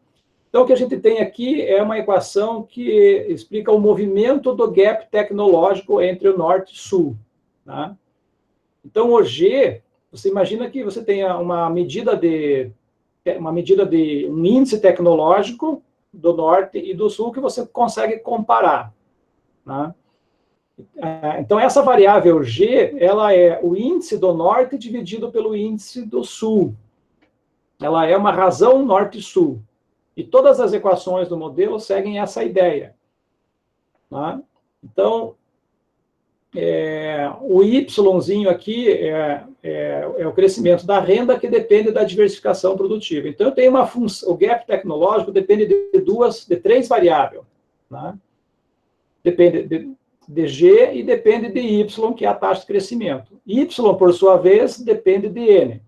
Então, o que a gente tem aqui é uma equação que explica o movimento do gap tecnológico entre o norte e o sul, tá? Então, o G, você imagina que você tenha uma medida de um índice tecnológico do norte e do sul que você consegue comparar, né? Então, essa variável G, ela é o índice do norte dividido pelo índice do sul. Ela é uma razão norte-sul. E todas as equações do modelo seguem essa ideia, né? Então, o Yzinho aqui é o crescimento da renda, que depende da diversificação produtiva. Então, eu tenho uma função, o gap tecnológico depende de três variáveis, né? Depende de G e depende de Y, que é a taxa de crescimento. Y, por sua vez, depende de N.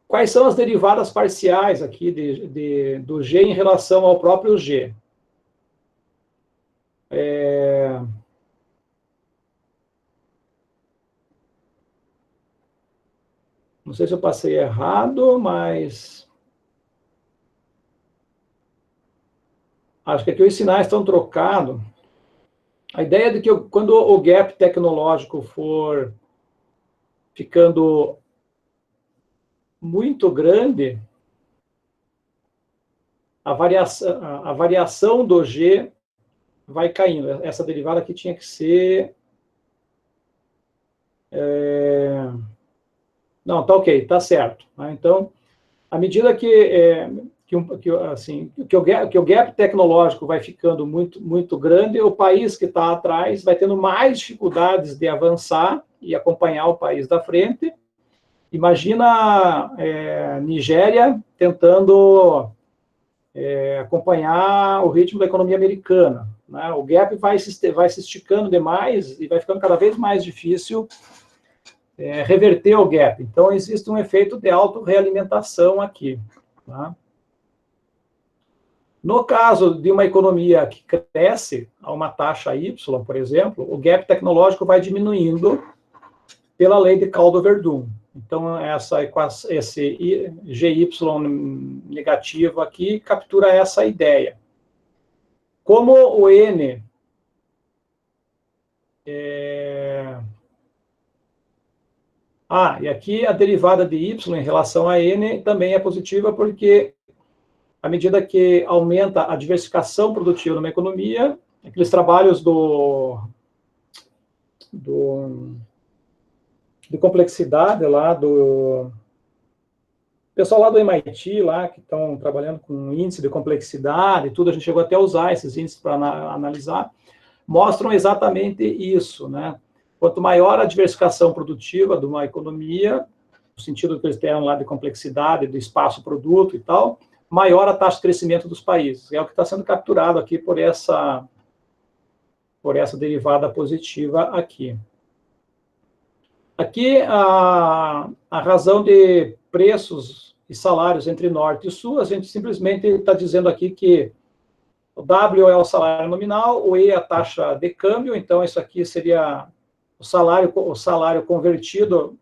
Quais são as derivadas parciais aqui do G em relação ao próprio G? Não sei se eu passei errado, mas acho que aqui os sinais estão trocados. A ideia de que quando o gap tecnológico for ficando muito grande, a variação do G vai caindo. Essa derivada aqui tinha que ser... Não, tá ok, tá certo. Então, à medida que o gap tecnológico vai ficando muito, muito grande, o país que está atrás vai tendo mais dificuldades de avançar e acompanhar o país da frente. Imagina Nigéria tentando acompanhar o ritmo da economia americana, né? O gap vai se esticando demais e vai ficando cada vez mais difícil reverter o gap. Então, existe um efeito de autorrealimentação aqui, tá? No caso de uma economia que cresce a uma taxa Y, por exemplo, o gap tecnológico vai diminuindo pela lei de Caldo-Verdun. Então, esse GY negativo aqui captura essa ideia. Como o N e aqui a derivada de Y em relação a N também é positiva, porque à medida que aumenta a diversificação produtiva numa economia, aqueles trabalhos do de complexidade lá do pessoal lá do MIT, lá, que estão trabalhando com índice de complexidade e tudo, a gente chegou até a usar esses índices para analisar, mostram exatamente isso, né? Quanto maior a diversificação produtiva de uma economia, no sentido que eles têm lá de complexidade, do espaço-produto e tal, maior a taxa de crescimento dos países. É o que está sendo capturado aqui por essa derivada positiva aqui. Aqui, a razão de preços e salários entre Norte e Sul, a gente simplesmente está dizendo aqui que o W é o salário nominal, o E é a taxa de câmbio, então isso aqui seria o salário convertido,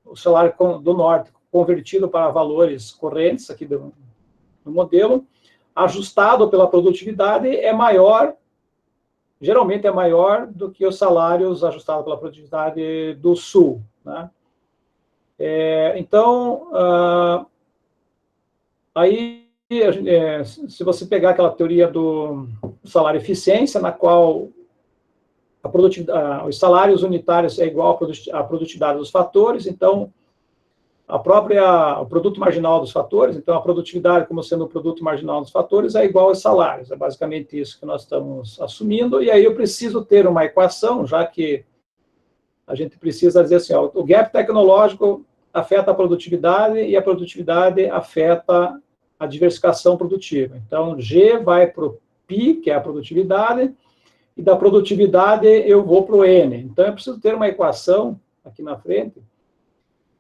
o salário do Norte convertido para valores correntes aqui do modelo, ajustado pela produtividade, é maior, geralmente é maior do que os salários ajustados pela produtividade do Sul, né? Então, aí, se você pegar aquela teoria do salário eficiência, na qual os salários unitários é igual à produtividade dos fatores, então, o produto marginal dos fatores, então a produtividade como sendo o produto marginal dos fatores é igual aos salários, é basicamente isso que nós estamos assumindo, e aí eu preciso ter uma equação, já que a gente precisa dizer assim, ó, o gap tecnológico afeta a produtividade e a produtividade afeta a diversificação produtiva. Então, G vai para o P, que é a produtividade, e da produtividade eu vou para o N. Então, eu preciso ter uma equação aqui na frente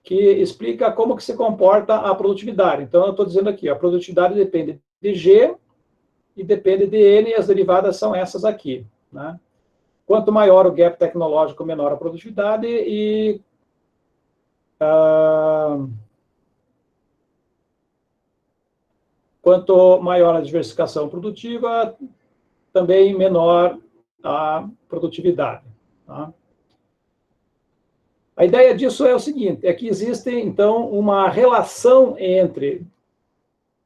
que explica como que se comporta a produtividade. Então, eu estou dizendo aqui, a produtividade depende de G e depende de N, e as derivadas são essas aqui, né? Quanto maior o gap tecnológico, menor a produtividade, e quanto maior a diversificação produtiva, também menor a produtividade, tá? A ideia disso é o seguinte, é que existe, então, uma relação entre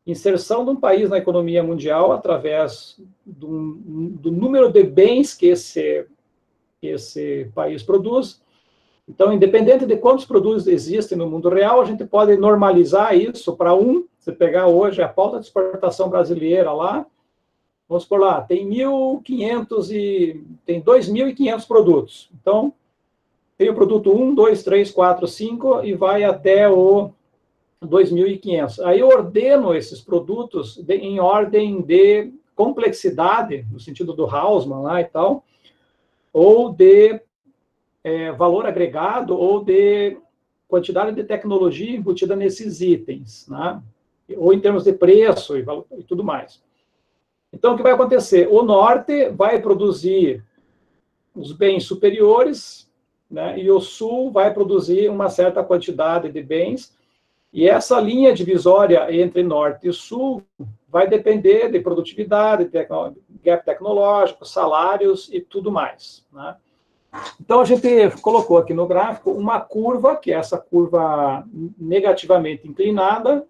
inserção de um país na economia mundial através do número de bens que esse país produz. Então, independente de quantos produtos existem no mundo real, a gente pode normalizar isso para você pegar hoje a pauta de exportação brasileira lá, vamos por lá, tem 2.500 produtos. Então, tem o produto 1, 2, 3, 4, 5 e vai até o 2.500. Aí eu ordeno esses produtos em ordem de complexidade, no sentido do Hausmann lá e tal, ou de valor agregado, ou de quantidade de tecnologia embutida nesses itens, né? Ou em termos de preço e tudo mais. Então, o que vai acontecer? O Norte vai produzir os bens superiores, né, e o Sul vai produzir uma certa quantidade de bens, e essa linha divisória entre Norte e Sul vai depender de produtividade, gap tecnológico, salários e tudo mais, né? Então, a gente colocou aqui no gráfico uma curva, que é essa curva negativamente inclinada,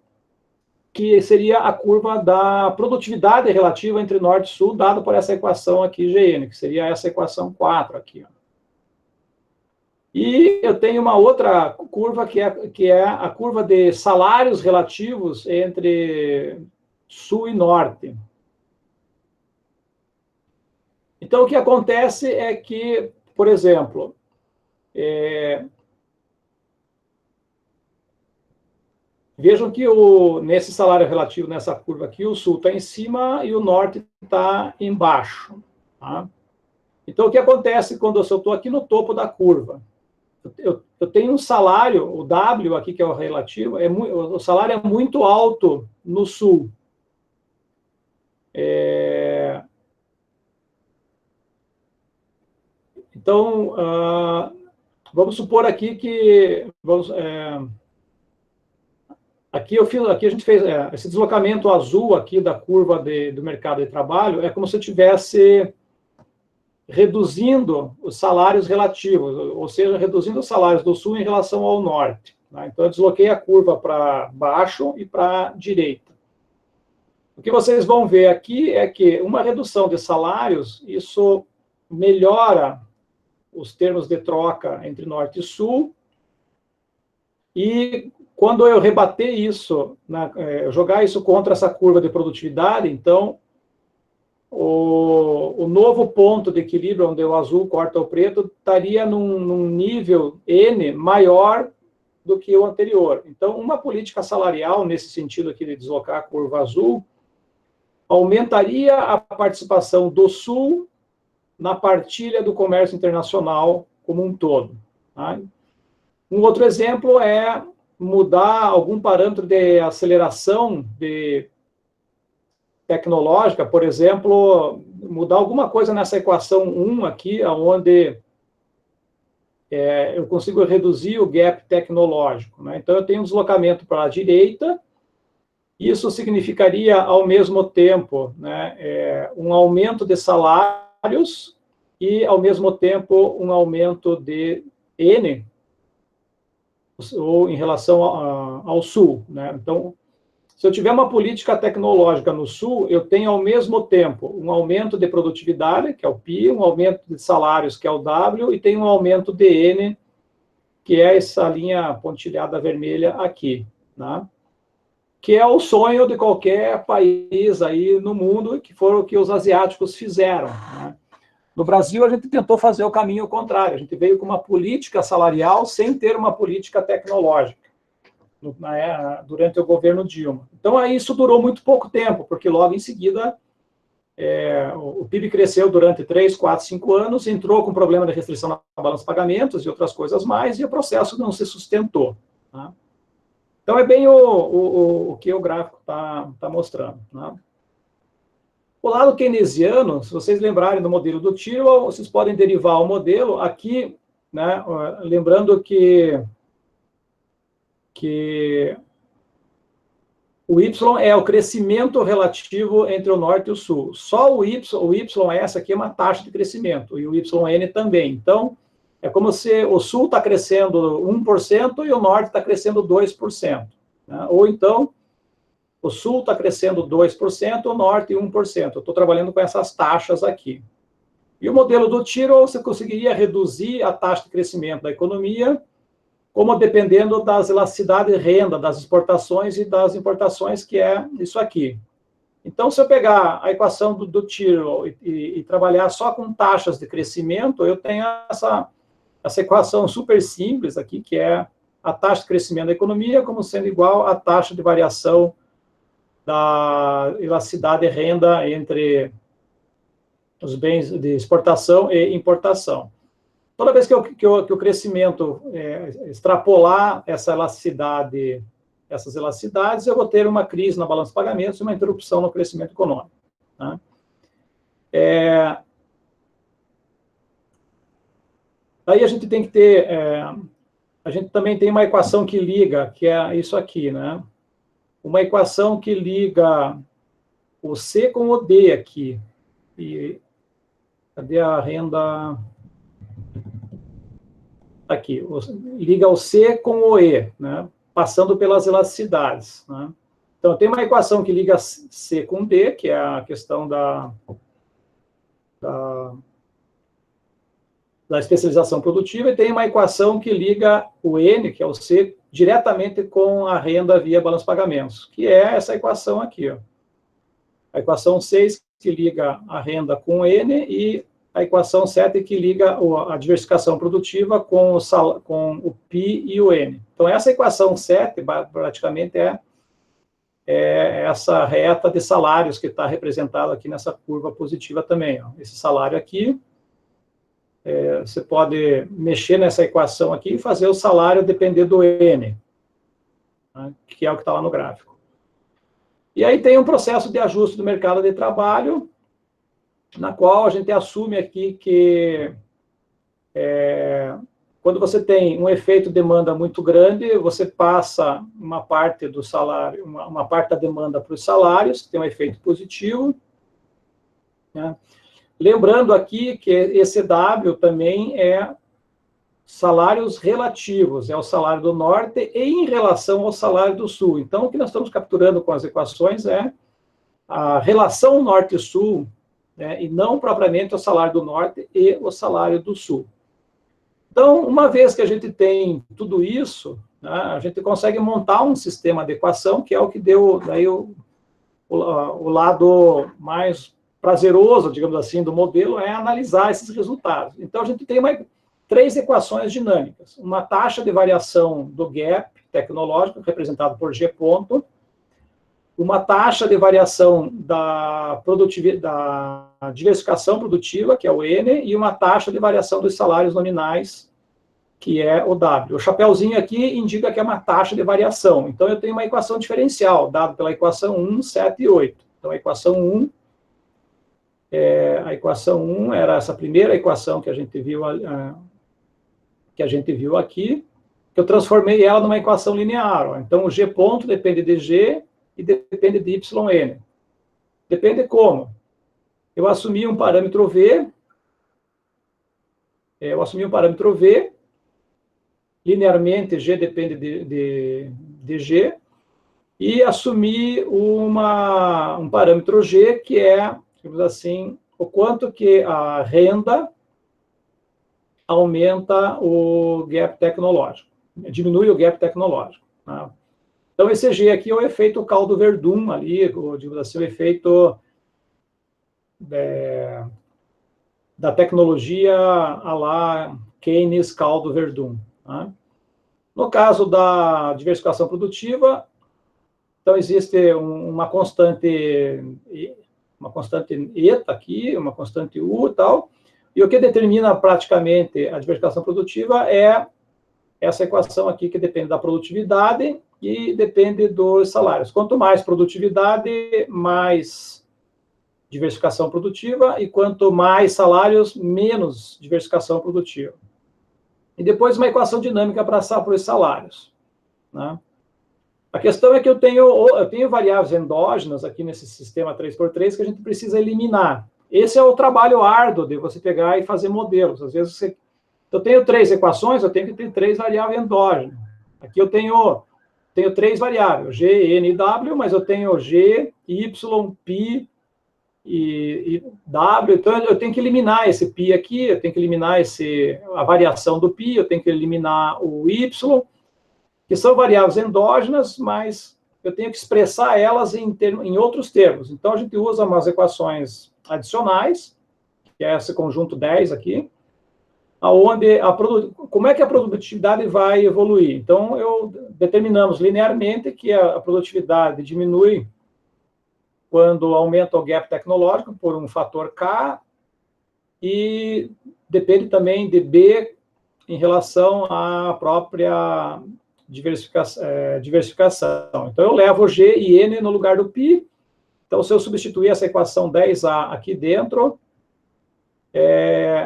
que seria a curva da produtividade relativa entre Norte e Sul, dado por essa equação aqui, GN, que seria essa equação 4 aqui, ó. E eu tenho uma outra curva, que é a curva de salários relativos entre Sul e Norte. Então, o que acontece é que, por exemplo, vejam que nesse salário relativo, nessa curva aqui, o Sul está em cima e o Norte está embaixo, tá? Então, o que acontece quando eu estou aqui no topo da curva? Eu tenho um salário, o W aqui, que é o relativo, o salário é muito alto no Sul. Então, vamos supor aqui que... aqui a gente fez esse deslocamento azul aqui da curva do mercado de trabalho, é como se eu tivesse reduzindo os salários relativos, ou seja, reduzindo os salários do Sul em relação ao Norte, né? Então, eu desloquei a curva para baixo e para a direita. O que vocês vão ver aqui é que uma redução de salários, isso melhora os termos de troca entre Norte e Sul, e quando eu rebater isso, jogar isso contra essa curva de produtividade, então, o novo ponto de equilíbrio, onde o azul corta o preto, estaria num nível N maior do que o anterior. Então, uma política salarial, nesse sentido aqui de deslocar a curva azul, aumentaria a participação do Sul na partilha do comércio internacional como um todo. Tá? Um outro exemplo é mudar algum parâmetro de aceleração tecnológica, por exemplo, mudar alguma coisa nessa equação 1 aqui, onde eu consigo reduzir o gap tecnológico. Né? Então, eu tenho um deslocamento para a direita, isso significaria, ao mesmo tempo, né, um aumento de salários e, ao mesmo tempo, um aumento de N, ou em relação ao Sul. Né? Então, se eu tiver uma política tecnológica no Sul, eu tenho, ao mesmo tempo, um aumento de produtividade, que é o PI, um aumento de salários, que é o W, e tem um aumento de N, que é essa linha pontilhada vermelha aqui, né? Que é o sonho de qualquer país aí no mundo, que foi o que os asiáticos fizeram. Né? No Brasil, a gente tentou fazer o caminho contrário, a gente veio com uma política salarial sem ter uma política tecnológica, durante o governo Dilma. Então, aí isso durou muito pouco tempo, porque logo em seguida o PIB cresceu durante 3, 4, 5 anos, entrou com problema de restrição na balança de pagamentos e outras coisas mais, e o processo não se sustentou. Tá? Então, é bem o que o gráfico está mostrando. Né? O lado keynesiano, se vocês lembrarem do modelo do Tyrrell, vocês podem derivar o modelo aqui, né, lembrando que o Y é o crescimento relativo entre o Norte e o Sul. Só o YS aqui é uma taxa de crescimento, e o YN também. Então, é como se o Sul está crescendo 1% e o Norte está crescendo 2%. Né? Ou então, o Sul está crescendo 2%, o Norte 1%. Eu estou trabalhando com essas taxas aqui. E o modelo do Tyrrell, você conseguiria reduzir a taxa de crescimento da economia, como dependendo das elasticidades de renda, das exportações e das importações, que é isso aqui. Então, se eu pegar a equação do Tyrrell e trabalhar só com taxas de crescimento, eu tenho essa equação super simples aqui, que é a taxa de crescimento da economia como sendo igual à taxa de variação da elasticidade de renda entre os bens de exportação e importação. Toda vez que o crescimento extrapolar essas elasticidades, eu vou ter uma crise na balança de pagamentos e uma interrupção no crescimento econômico. Tá? Aí a gente tem que ter... a gente também tem uma equação que liga, que é isso aqui, né? Uma equação que liga o C com o D aqui. E cadê a renda? Aqui, liga o C com o E, né? Passando pelas elasticidades. Né? Então, tem uma equação que liga C com D, que é a questão da especialização produtiva, e tem uma equação que liga o N, que é o C, diretamente com a renda via balanço de pagamentos, que é essa equação aqui. Ó. A equação 6, que liga a renda com o N, e a equação 7, que liga a diversificação produtiva com o P e o N. Então, essa equação 7, praticamente, é essa reta de salários que está representada aqui nessa curva positiva também. Ó. Esse salário aqui, você pode mexer nessa equação aqui e fazer o salário depender do N, né, que é o que está lá no gráfico. E aí tem um processo de ajuste do mercado de trabalho, na qual a gente assume aqui que quando você tem um efeito demanda muito grande, você passa uma parte do salário, uma parte da demanda para os salários, que tem um efeito positivo. Né? Lembrando aqui que esse W também é salários relativos, é o salário do Norte e em relação ao salário do Sul. Então, o que nós estamos capturando com as equações é a relação Norte e Sul, né, e não propriamente o salário do Norte e o salário do Sul. Então, uma vez que a gente tem tudo isso, né, a gente consegue montar um sistema de equação, que é o que deu daí o lado mais prazeroso, digamos assim, do modelo, é analisar esses resultados. Então, a gente tem três equações dinâmicas. Uma taxa de variação do gap tecnológico, representado por G ponto, uma taxa de variação da diversificação produtiva, que é o N, e uma taxa de variação dos salários nominais, que é o W. O chapéuzinho aqui indica que é uma taxa de variação. Então, eu tenho uma equação diferencial, dada pela equação 1, 7 e 8. Então, a equação 1 era essa primeira equação que a gente viu aqui, que eu transformei ela numa equação linear. Ó. Então, o G ponto depende de G e depende de YN. Depende como? Eu assumi um parâmetro V, linearmente G depende de G, e assumi um parâmetro G, que é, digamos assim, o quanto que a renda aumenta o gap tecnológico, diminui o gap tecnológico. Tá? Então, esse G aqui é o efeito Caldo-Verdun ali, digamos assim, o efeito da tecnologia à la Keynes Caldo-Verdun. Tá? No caso da diversificação produtiva, então existe uma constante eta aqui, uma constante U e tal, e o que determina praticamente a diversificação produtiva é essa equação aqui, que depende da produtividade e depende dos salários. Quanto mais produtividade, mais diversificação produtiva, e quanto mais salários, menos diversificação produtiva. E depois uma equação dinâmica para os salários. Né? A questão é que eu tenho variáveis endógenas aqui nesse sistema 3x3 que a gente precisa eliminar. Esse é o trabalho árduo de você pegar e fazer modelos. Às vezes, eu tenho 3 equações, eu tenho que ter 3 variáveis endógenas. Aqui eu tenho 3 variáveis, G, N e W, mas eu tenho G, Y, Π e W. Então, eu tenho que eliminar esse Π aqui, eu tenho que eliminar a variação do Π, eu tenho que eliminar o Y, que são variáveis endógenas, mas eu tenho que expressar elas em outros termos. Então, a gente usa umas equações adicionais, que é esse conjunto 10 aqui, onde como é que a produtividade vai evoluir. Então, determinamos linearmente que a produtividade diminui quando aumenta o gap tecnológico por um fator K, e depende também de B em relação à própria diversificação. Então, eu levo G e N no lugar do Π. Então, se eu substituir essa equação 10A aqui dentro,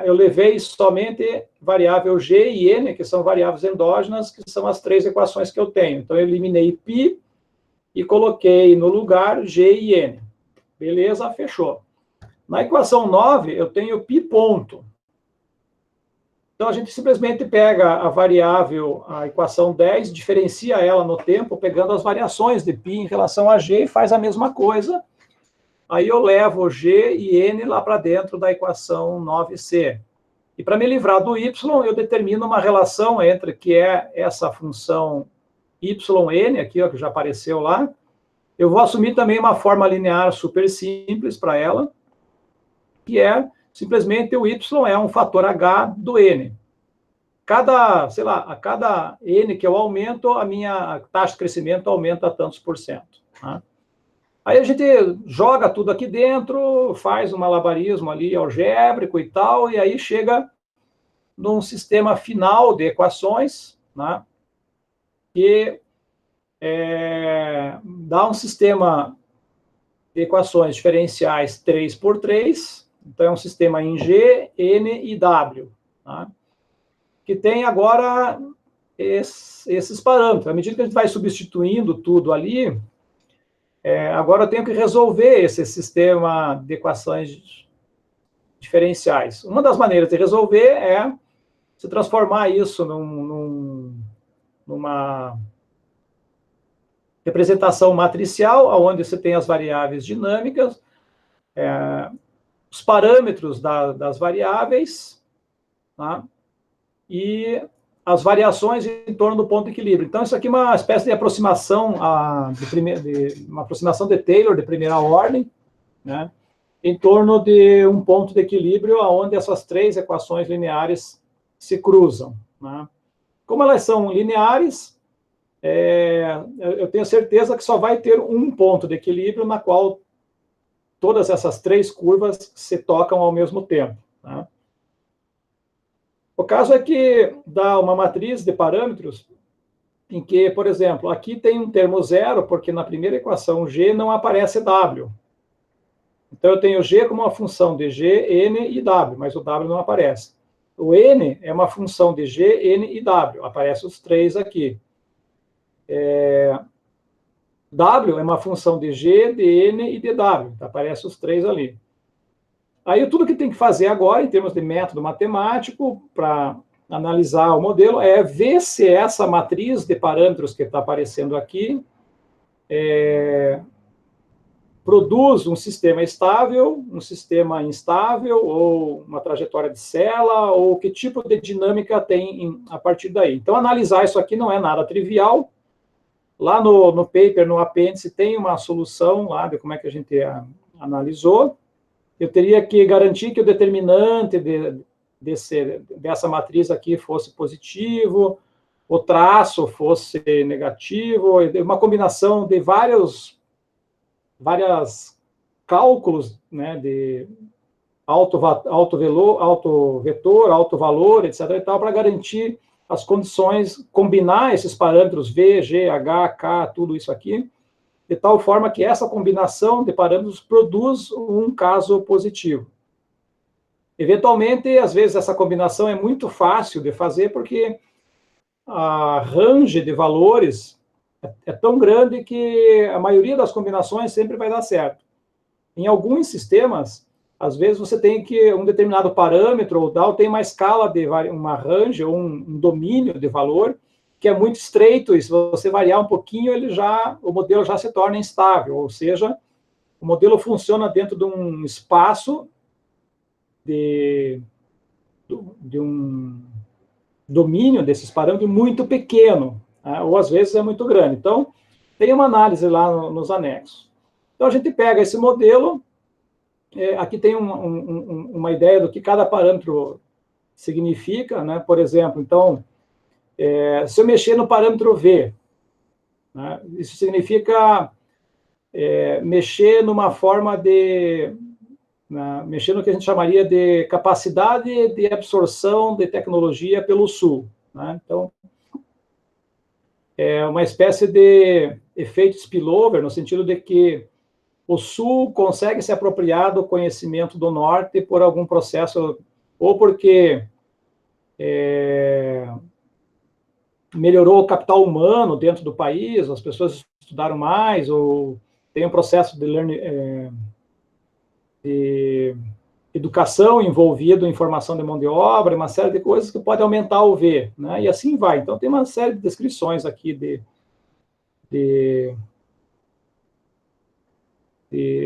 eu levei somente variável G e N, que são variáveis endógenas, que são as 3 equações que eu tenho. Então, eu eliminei Π e coloquei no lugar G e N. Beleza, fechou. Na equação 9, eu tenho Π ponto. Então, a gente simplesmente pega a variável, a equação 10, diferencia ela no tempo, pegando as variações de Π em relação a G, e faz a mesma coisa. Aí eu levo G e N lá para dentro da equação 9C. E para me livrar do Y, eu determino uma relação entre, que é essa função YN, aqui, ó, que já apareceu lá. Eu vou assumir também uma forma linear super simples para ela, que é simplesmente o Y é um fator H do N. A cada N que eu aumento, a minha taxa de crescimento aumenta tantos por cento. Tá? Aí a gente joga tudo aqui dentro, faz um malabarismo ali algébrico e tal, e aí chega num sistema final de equações, né, que dá um sistema de equações diferenciais 3x3, então é um sistema em G, N e W, tá, que tem agora esses parâmetros. À medida que a gente vai substituindo tudo ali, agora eu tenho que resolver esse sistema de equações diferenciais. Uma das maneiras de resolver é se transformar isso numa representação matricial, onde você tem as variáveis dinâmicas, os parâmetros das variáveis, tá? e as variações em torno do ponto de equilíbrio. Então, isso aqui é uma espécie de aproximação, uma aproximação de Taylor de primeira ordem, né, em torno de um ponto de equilíbrio onde essas três equações lineares se cruzam, né. Como elas são lineares, eu tenho certeza que só vai ter um ponto de equilíbrio na qual todas essas três curvas se tocam ao mesmo tempo, né. O caso é que dá uma matriz de parâmetros em que, por exemplo, aqui tem um termo zero, porque na primeira equação g não aparece w. Então, eu tenho g como uma função de g, n e w, mas o w não aparece. O n é uma função de g, n e w, aparecem os três aqui. W é uma função de g, de n e de w, aparecem os três ali. Aí, tudo que tem que fazer agora, em termos de método matemático, para analisar o modelo, é ver se essa matriz de parâmetros que está aparecendo aqui produz um sistema estável, um sistema instável, ou uma trajetória de Sela, ou que tipo de dinâmica tem a partir daí. Então, analisar isso aqui não é nada trivial. Lá no paper, no apêndice, tem uma solução lá de como é que a gente analisou. Eu teria que garantir que o determinante dessa matriz aqui fosse positivo, o traço fosse negativo, uma combinação de vários cálculos, né, de alto vetor, alto valor, etc. e tal, para garantir as condições, combinar esses parâmetros V, G, H, K, tudo isso aqui, de tal forma que essa combinação de parâmetros produz um caso positivo. Eventualmente, às vezes, essa combinação é muito fácil de fazer, porque a range de valores é tão grande que a maioria das combinações sempre vai dar certo. Em alguns sistemas, às vezes você tem que um determinado parâmetro ou tal tem uma escala de uma range ou um domínio de valor que é muito estreito, e se você variar um pouquinho, o modelo já se torna instável, ou seja, o modelo funciona dentro de um espaço de um domínio desses parâmetros muito pequeno, né, ou às vezes é muito grande. Então, tem uma análise lá nos anexos. Então, a gente pega esse modelo, aqui tem uma ideia do que cada parâmetro significa, né? Por exemplo, então, se eu mexer no parâmetro V, né, isso significa mexer numa forma mexer no que a gente chamaria de capacidade de absorção de tecnologia pelo Sul, né? Então, é uma espécie de efeito spillover, no sentido de que o Sul consegue se apropriar do conhecimento do Norte por algum processo, ou porque melhorou o capital humano dentro do país, as pessoas estudaram mais, ou tem um processo de educação envolvido em formação de mão de obra, uma série de coisas que pode aumentar o V, né? E assim vai. Então, tem uma série de descrições aqui de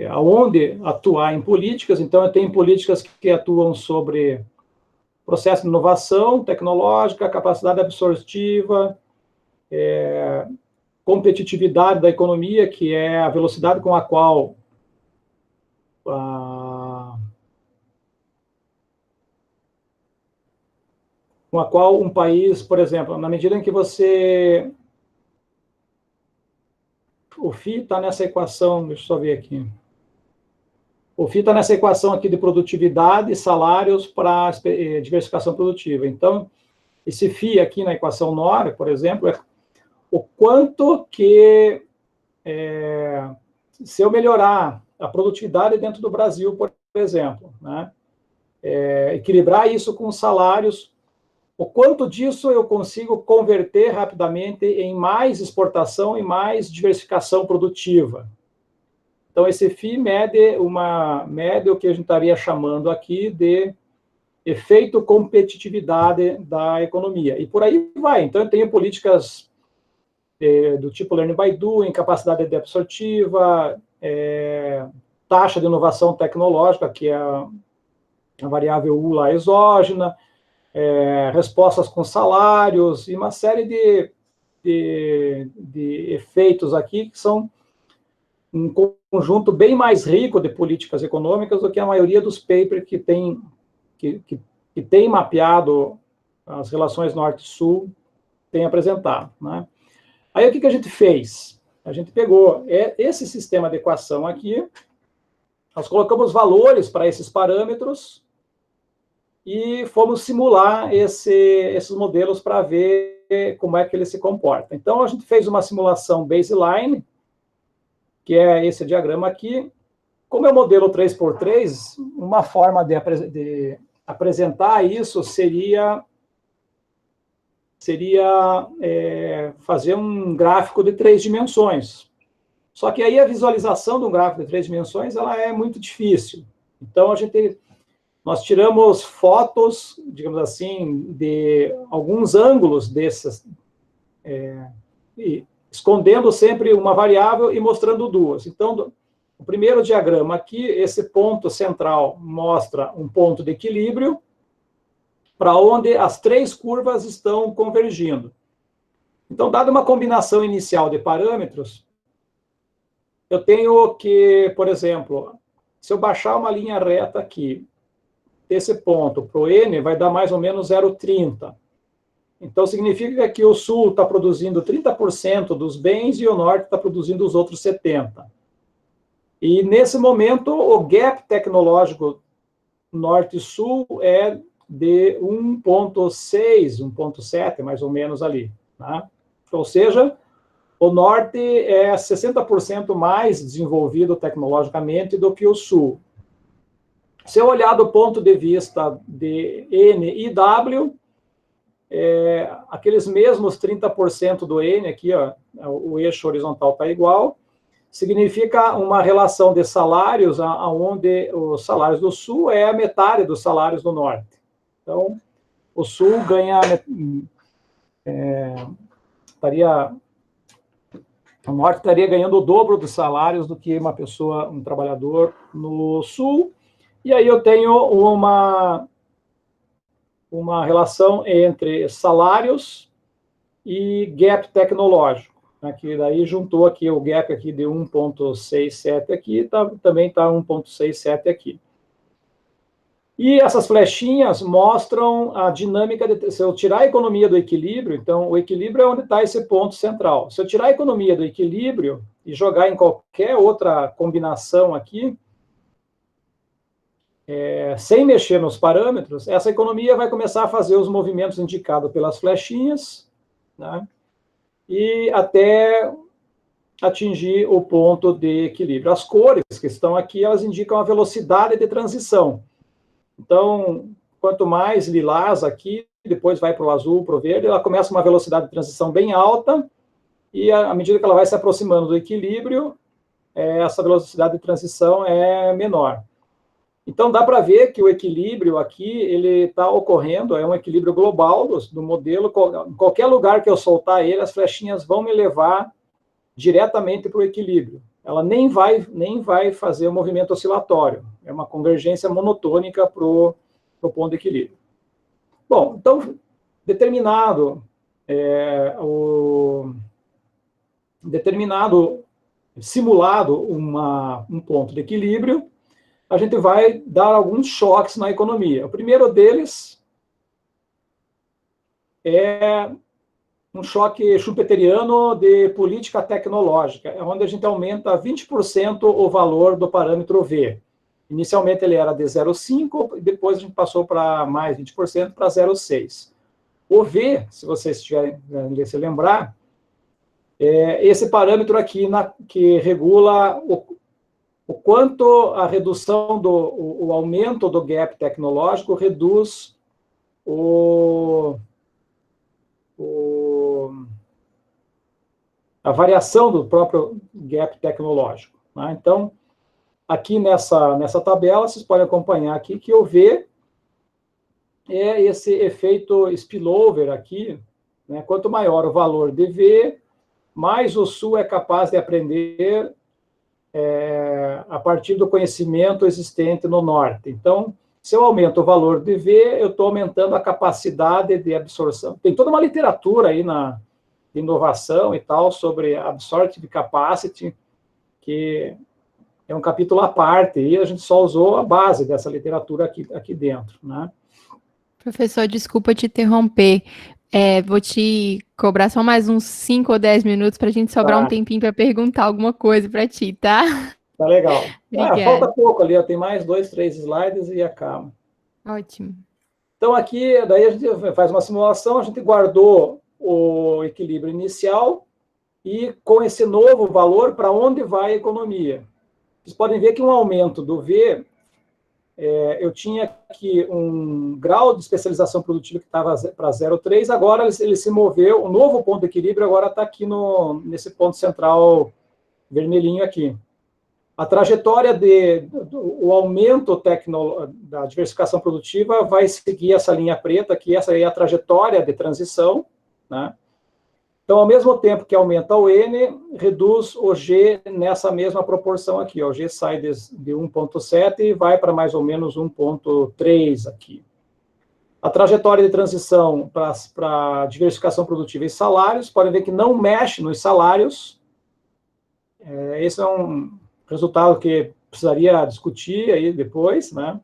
aonde atuar em políticas. Então, eu tenho políticas que atuam sobre processo de inovação tecnológica, capacidade absortiva, competitividade da economia, que é a velocidade com a qual um país, por exemplo, na medida em que o φ está nessa equação, deixa eu só ver aqui. O φ está nessa equação aqui de produtividade, salários para diversificação produtiva. Então, esse φ aqui na equação NOR, por exemplo, é o quanto que, se eu melhorar a produtividade dentro do Brasil, por exemplo, né, equilibrar isso com salários, o quanto disso eu consigo converter rapidamente em mais exportação e mais diversificação produtiva. Então, esse φ mede o que a gente estaria chamando aqui de efeito competitividade da economia. E por aí vai. Então, eu tenho políticas do tipo learning by doing, capacidade absortiva, taxa de inovação tecnológica, que é a variável U lá exógena, respostas com salários e uma série de efeitos aqui que são um conjunto bem mais rico de políticas econômicas do que a maioria dos papers que tem mapeado as relações Norte-Sul tem apresentado, né? Aí o que a gente fez? A gente pegou esse sistema de equação aqui, nós colocamos valores para esses parâmetros e fomos simular esses modelos para ver como é que ele se comporta. Então, a gente fez uma simulação baseline, que é esse diagrama aqui. Como é o modelo 3x3, uma forma de apresentar isso seria fazer um gráfico de 3 dimensões. Só que aí a visualização do gráfico de 3 dimensões ela é muito difícil. Então, nós tiramos fotos, digamos assim, de alguns ângulos desses, escondendo sempre uma variável e mostrando duas. Então, o primeiro diagrama aqui, esse ponto central mostra um ponto de equilíbrio, para onde as 3 curvas estão convergindo. Então, dada uma combinação inicial de parâmetros, eu tenho que, por exemplo, se eu baixar uma linha reta aqui, desse ponto para o N, vai dar mais ou menos 0,30. Então, significa que o Sul está produzindo 30% dos bens e o Norte está produzindo os outros 70%. E, nesse momento, o gap tecnológico Norte-Sul é de 1,6, 1,7, mais ou menos ali. Né? Ou seja, o Norte é 60% mais desenvolvido tecnologicamente do que o Sul. Se eu olhar do ponto de vista de N e W, aqueles mesmos 30% do N aqui, ó, o eixo horizontal está igual, significa uma relação de salários, onde os salários do Sul é a metade dos salários do Norte. Então, o Sul o Norte estaria ganhando o dobro dos salários do que um trabalhador no Sul. E aí eu tenho uma relação entre salários e gap tecnológico. Aqui daí juntou aqui o gap aqui de 1,67 aqui, também está 1,67 aqui. E essas flechinhas mostram a dinâmica, se eu tirar a economia do equilíbrio, então o equilíbrio é onde está esse ponto central. Se eu tirar a economia do equilíbrio e jogar em qualquer outra combinação aqui, sem mexer nos parâmetros, essa economia vai começar a fazer os movimentos indicados pelas flechinhas, né, e até atingir o ponto de equilíbrio. As cores que estão aqui, elas indicam a velocidade de transição. Então, quanto mais lilás aqui, depois vai para o azul, para o verde, ela começa uma velocidade de transição bem alta, e à medida que ela vai se aproximando do equilíbrio, essa velocidade de transição é menor. Então, dá para ver que o equilíbrio aqui, ele está ocorrendo, é um equilíbrio global do modelo. Em qualquer lugar que eu soltar ele, as flechinhas vão me levar diretamente para o equilíbrio. Ela nem vai fazer o movimento oscilatório. É uma convergência monotônica para o ponto de equilíbrio. Bom, então, simulado um ponto de equilíbrio, a gente vai dar alguns choques na economia. O primeiro deles é um choque schumpeteriano de política tecnológica, onde a gente aumenta 20% o valor do parâmetro V. Inicialmente ele era de 0,5, e depois a gente passou para mais 20%, para 0,6. O V, se vocês se lembrar, é esse parâmetro aqui que regula o quanto a redução o aumento do gap tecnológico reduz a variação do próprio gap tecnológico. Né? Então, aqui nessa tabela, vocês podem acompanhar aqui que o V é esse efeito spillover aqui, né? Quanto maior o valor de V, mais o Sul é capaz de aprender a partir do conhecimento existente no Norte. Então, Se eu aumento o valor de V, eu estou aumentando a capacidade de absorção. Tem toda uma literatura aí na inovação e tal sobre absorptive capacity, que é um capítulo à parte, e a gente só usou a base dessa literatura aqui dentro, né? Professor, desculpa te interromper. Vou te cobrar só mais uns 5 ou 10 minutos para a gente sobrar um tempinho para perguntar alguma coisa para ti, tá? Tá legal. Falta Obrigada. pouco ali, ó, tem mais 2, 3 slides e acaba. Ótimo. Então, aqui, daí a gente faz uma simulação, a gente guardou o equilíbrio inicial e com esse novo valor, para onde vai a economia? Vocês podem ver que um aumento do V, eu tinha aqui um grau de especialização produtiva que estava para 0,3, agora ele se moveu, o novo ponto de equilíbrio agora está aqui nesse ponto central vermelhinho aqui. A trajetória o aumento da diversificação produtiva vai seguir essa linha preta, que essa é a trajetória de transição, né? Então, ao mesmo tempo que aumenta o N, reduz o G nessa mesma proporção aqui. Ó. O G sai de 1,7 e vai para mais ou menos 1,3 aqui. A trajetória de transição para diversificação produtiva e salários, podem ver que não mexe nos salários. Esse é um resultado que precisaria discutir aí depois, né?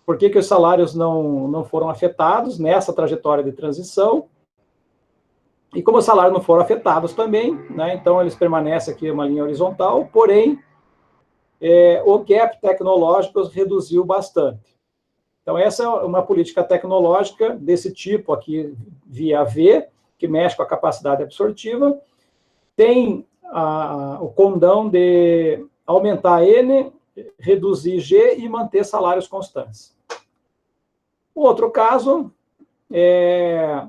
Por que os salários não foram afetados nessa trajetória de transição? E como os salários não foram afetados também, né, então eles permanecem aqui uma linha horizontal, porém, o gap tecnológico reduziu bastante. Então, essa é uma política tecnológica desse tipo aqui, via V, que mexe com a capacidade absortiva, tem o condão de aumentar N, reduzir G e manter salários constantes. O outro caso é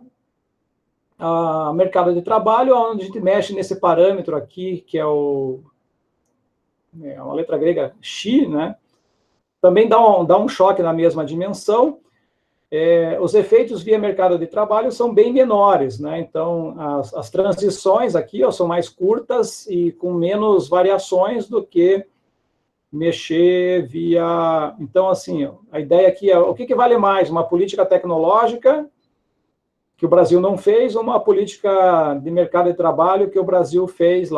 o mercado de trabalho, onde a gente mexe nesse parâmetro aqui, que é uma letra grega X, né? Também dá um choque na mesma dimensão. Os efeitos via mercado de trabalho são bem menores, né? Então, as transições aqui são mais curtas e com menos variações do que mexer via... Então, assim, a ideia aqui é o que vale mais, uma política tecnológica que o Brasil não fez, ou uma política de mercado de trabalho que o Brasil fez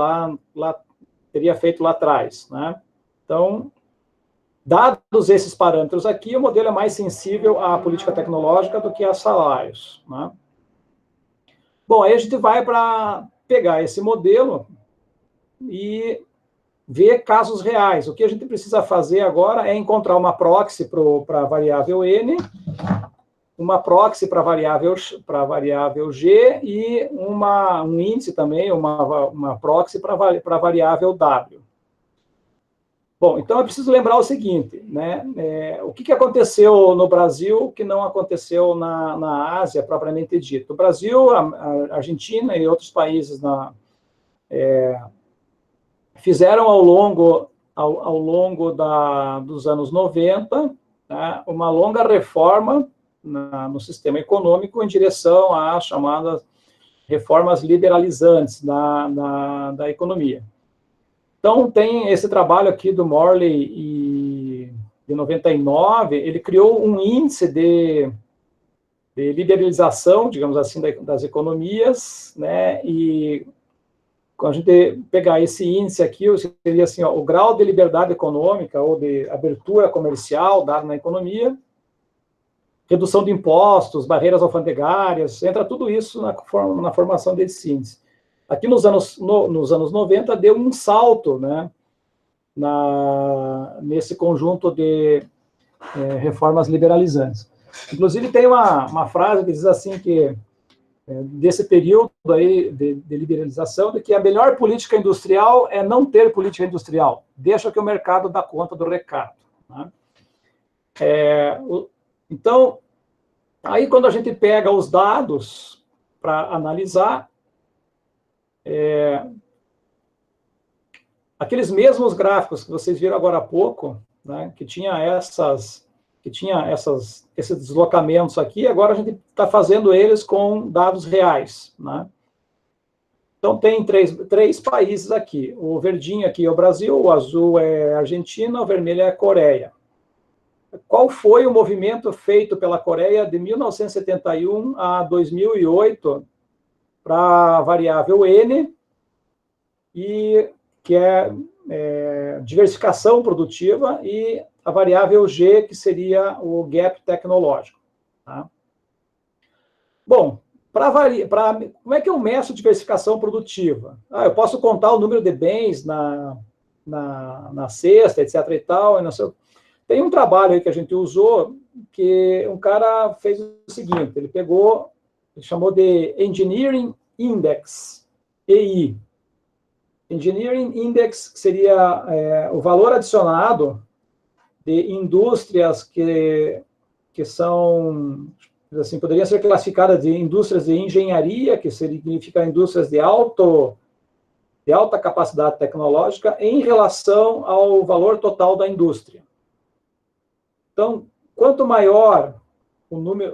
teria feito lá atrás, né? Então, dados esses parâmetros aqui, o modelo é mais sensível à política tecnológica do que a salários, né? Bom, aí a gente vai para pegar esse modelo e ver casos reais. O que a gente precisa fazer agora é encontrar uma proxy para a variável N, uma proxy para a variável G e um índice também, uma proxy para a variável W. Bom, então é preciso lembrar o seguinte, né? O que aconteceu no Brasil que não aconteceu na Ásia, propriamente dito? O Brasil, a Argentina e outros países fizeram ao longo dos anos 90, né, uma longa reforma no sistema econômico em direção às chamadas reformas liberalizantes da economia. Então, tem esse trabalho aqui do Morley, de 99, ele criou um índice de liberalização, digamos assim, das economias, né, e quando a gente pegar esse índice aqui, seria assim, o grau de liberdade econômica ou de abertura comercial dado na economia, redução de impostos, barreiras alfandegárias, entra tudo isso na formação desse índice. Aqui nos anos 90 deu um salto, né, nesse conjunto de reformas liberalizantes. Inclusive tem uma frase que diz assim que desse período aí de liberalização, de que a melhor política industrial é não ter política industrial, deixa que o mercado dá conta do recado, né? Então, aí quando a gente pega os dados para analisar, aqueles mesmos gráficos que vocês viram agora há pouco, né, que tinha esses deslocamentos aqui, agora a gente está fazendo eles com dados reais, né? Então, tem três países aqui. O verdinho aqui é o Brasil, o azul é a Argentina, o vermelho é a Coreia. qual foi o movimento feito pela Coreia de 1971 a 2008 para a variável N, e que é diversificação produtiva, e a variável G, que seria o gap tecnológico. Tá? Bom, como é que eu meço diversificação produtiva? Eu posso contar o número de bens na cesta, etc. e tal. Tem um trabalho aí que a gente usou, que um cara fez o seguinte: ele chamou de Engineering Index, EI. Engineering Index, que seria o valor adicionado de indústrias que são, assim, poderiam ser classificadas de indústrias de engenharia, que significa indústrias de alta capacidade tecnológica, em relação ao valor total da indústria. Então, quanto maior o número,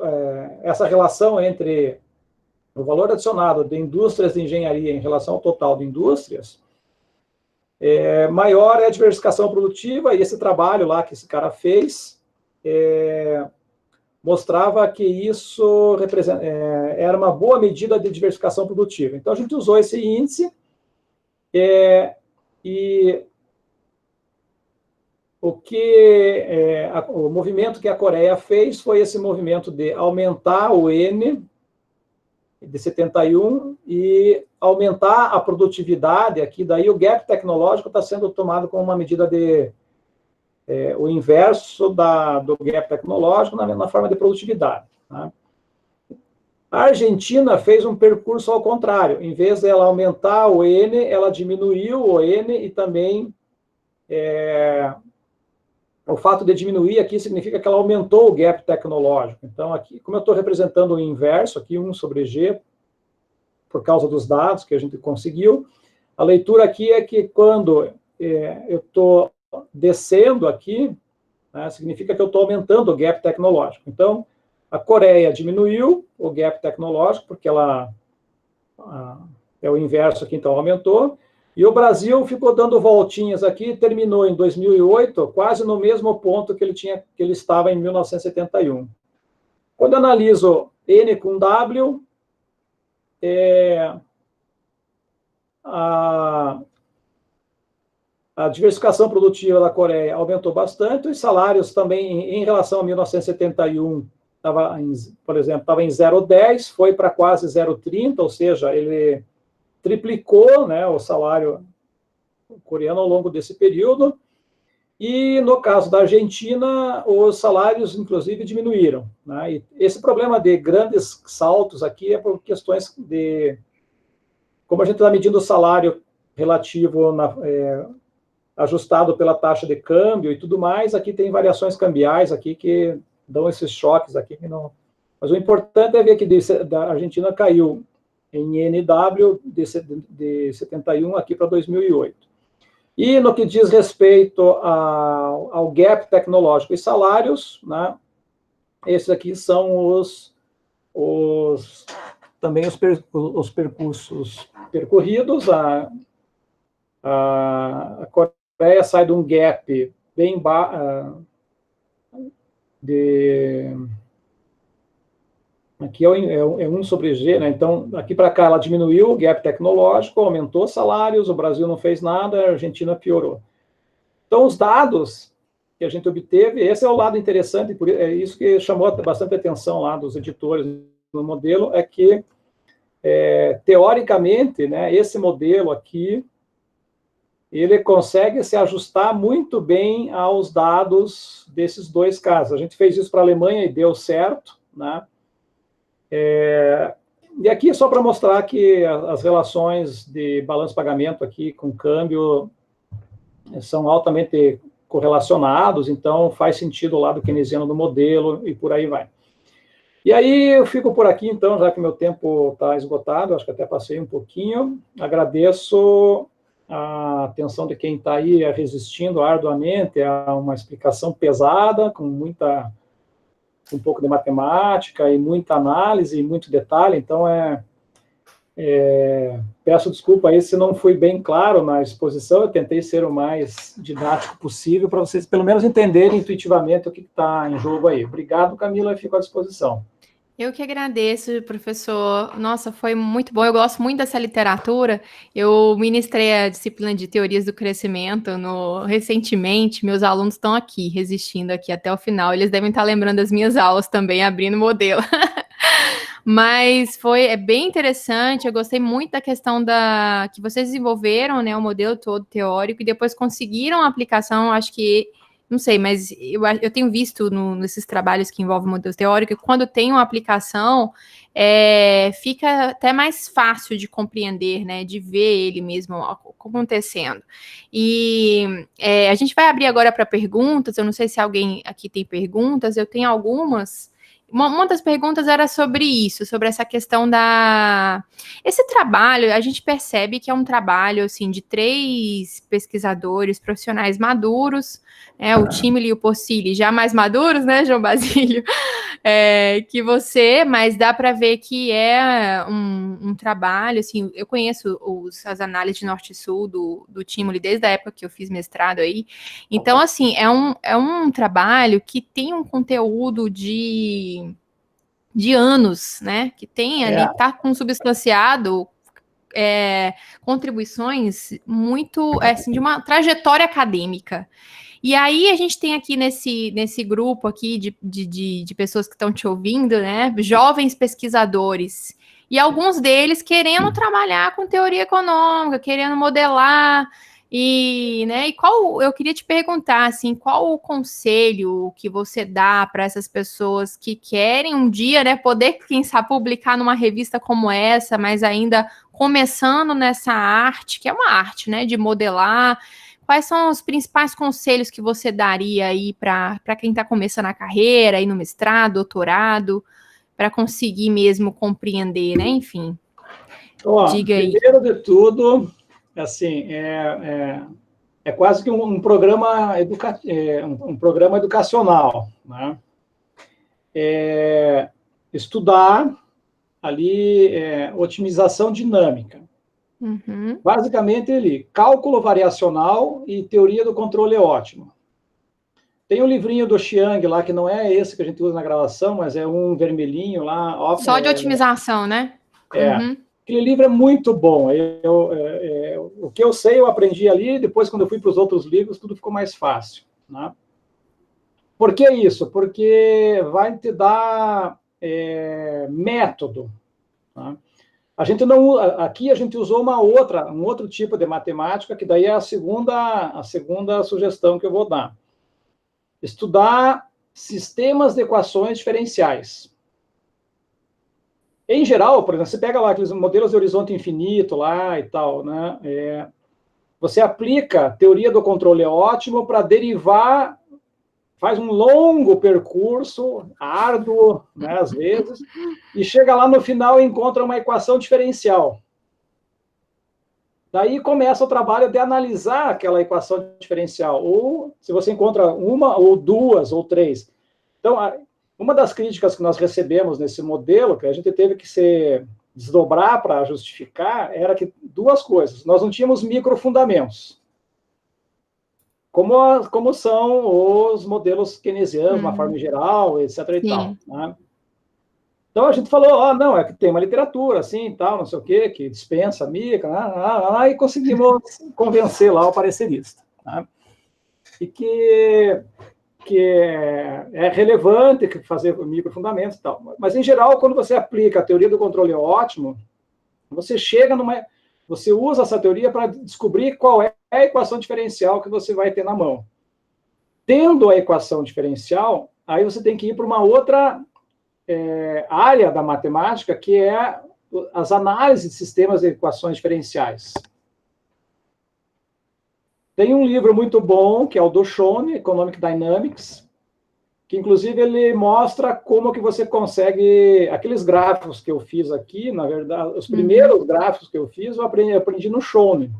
essa relação entre o valor adicionado de indústrias de engenharia em relação ao total de indústrias, maior é a diversificação produtiva, e esse trabalho lá que esse cara fez mostrava que isso era uma boa medida de diversificação produtiva. Então, a gente usou esse índice, e o movimento que a Coreia fez foi esse movimento de aumentar o N de 71 e aumentar a produtividade aqui. Daí o gap tecnológico está sendo tomado como uma medida o inverso do gap tecnológico na forma de produtividade. Tá? A Argentina fez um percurso ao contrário. Em vez dela aumentar o N, ela diminuiu o N, e também o fato de diminuir aqui significa que ela aumentou o gap tecnológico. Então, aqui, como eu estou representando o inverso, aqui 1 sobre G, por causa dos dados que a gente conseguiu, a leitura aqui é que quando eu estou descendo aqui, né, significa que eu estou aumentando o gap tecnológico. Então, a Coreia diminuiu o gap tecnológico, porque ela é o inverso aqui, então aumentou. E o Brasil ficou dando voltinhas aqui, terminou em 2008, quase no mesmo ponto que ele estava em 1971. Quando eu analiso N com W, a diversificação produtiva da Coreia aumentou bastante, os salários também, em relação a 1971, por exemplo, estava em 0,10, foi para quase 0,30, ou seja, ele triplicou, né, o salário coreano ao longo desse período. E, no caso da Argentina, os salários, inclusive, diminuíram. Né? E esse problema de grandes saltos aqui é por questões de... Como a gente está medindo o salário relativo, ajustado pela taxa de câmbio e tudo mais, aqui tem variações cambiais aqui que dão esses choques aqui. Que não... Mas o importante é ver que da Argentina caiu em NW de 71 aqui para 2008. E no que diz respeito ao gap tecnológico e salários, né, esses aqui são também os percursos percorridos. A Coreia sai de um gap bem baixo, aqui é 1 sobre G, né? Então, aqui para cá ela diminuiu o gap tecnológico, aumentou salários, o Brasil não fez nada, a Argentina piorou. Então, os dados que a gente obteve, esse é o lado interessante, é isso que chamou bastante atenção lá dos editores no modelo, é que, teoricamente, né, esse modelo aqui, ele consegue se ajustar muito bem aos dados desses dois casos. A gente fez isso para a Alemanha e deu certo, né? E aqui é só para mostrar que as relações de balanço-pagamento aqui com câmbio são altamente correlacionados, então faz sentido o lado keynesiano do modelo e por aí vai. E aí eu fico por aqui, então, já que meu tempo está esgotado, acho que até passei um pouquinho. Agradeço a atenção de quem está aí resistindo arduamente a uma explicação pesada, com um pouco de matemática e muita análise e muito detalhe, então Peço desculpa aí se não fui bem claro na exposição, eu tentei ser o mais didático possível para vocês pelo menos entenderem intuitivamente o que está em jogo aí. Obrigado, Camila, fico à disposição. Eu que agradeço, professor. Nossa, foi muito bom. Eu gosto muito dessa literatura. Eu ministrei a disciplina de teorias do crescimento recentemente. Meus alunos estão aqui, resistindo aqui até o final. Eles devem estar lembrando das minhas aulas também, abrindo modelo. Mas é bem interessante. Eu gostei muito da questão que vocês desenvolveram, né, o modelo todo teórico e depois conseguiram a aplicação. Acho que não sei, mas eu tenho visto nesses trabalhos que envolvem modelo teórico, que quando tem uma aplicação, fica até mais fácil de compreender, né, de ver ele mesmo acontecendo. E a gente vai abrir agora para perguntas. Eu não sei se alguém aqui tem perguntas, eu tenho algumas. Uma das perguntas era sobre isso, sobre essa questão esse trabalho, a gente percebe que é um trabalho, assim, de 3 pesquisadores profissionais maduros, né, o Timely e o Porcili já mais maduros, né, João Basílio? Mas dá para ver que é um trabalho, assim, eu conheço as análises de Norte e Sul do Timely desde a época que eu fiz mestrado aí, então, assim, é um trabalho que tem um conteúdo de anos, né, que tem ali, tá consubstanciado contribuições muito, assim, de uma trajetória acadêmica. E aí a gente tem aqui nesse grupo aqui de pessoas que estão te ouvindo, né, jovens pesquisadores, e alguns deles querendo trabalhar com teoria econômica, querendo modelar, né, eu queria te perguntar, assim, qual o conselho que você dá para essas pessoas que querem um dia, né, poder, quem sabe, publicar numa revista como essa, mas ainda começando nessa arte, que é uma arte, né, de modelar. Quais são os principais conselhos que você daria aí para quem está começando a carreira, aí no mestrado, doutorado, para conseguir mesmo compreender, né? Enfim, diga aí. Primeiro de tudo, assim, é quase que um programa um programa educacional, né? Estudar ali otimização dinâmica. Uhum. Basicamente, cálculo variacional e teoria do controle ótimo. Tem um livrinho do Chiang lá, que não é esse que a gente usa na gravação, mas é um vermelhinho lá. Só de otimização, né? Uhum. Aquele livro é muito bom. O que eu sei, eu aprendi ali, depois, quando eu fui para os outros livros, tudo ficou mais fácil. Né? Por que isso? Porque vai te dar método. Tá? Aqui a gente usou um outro tipo de matemática, que daí é a segunda sugestão que eu vou dar. Estudar sistemas de equações diferenciais. Em geral, por exemplo, você pega lá aqueles modelos de horizonte infinito lá e tal, né? Você aplica a teoria do controle ótimo para derivar, faz um longo percurso, árduo, né, às vezes, e chega lá no final e encontra uma equação diferencial. Daí começa o trabalho de analisar aquela equação diferencial, ou se você encontra uma, ou duas, ou três. Então, uma das críticas que nós recebemos nesse modelo, que a gente teve que se desdobrar para justificar, era que duas coisas. Nós não tínhamos microfundamentos, como são os modelos keynesianos, de uma forma geral, etc. e tal. Né? Então a gente falou, não, é que tem uma literatura, assim, tal, não sei o quê, que dispensa micro, e conseguimos convencer lá o parecerista. Né? E que é relevante fazer microfundamentos e tal. Mas, em geral, quando você aplica a teoria do controle ótimo, você você usa essa teoria para descobrir qual é a equação diferencial que você vai ter na mão. Tendo a equação diferencial, aí você tem que ir para uma outra área da matemática, que é as análises de sistemas de equações diferenciais. Tem um livro muito bom, que é o do Shone, Economic Dynamics, que, inclusive, ele mostra como que você consegue... Aqueles gráficos que eu fiz aqui, na verdade, os primeiros gráficos que eu fiz, eu aprendi no Shone.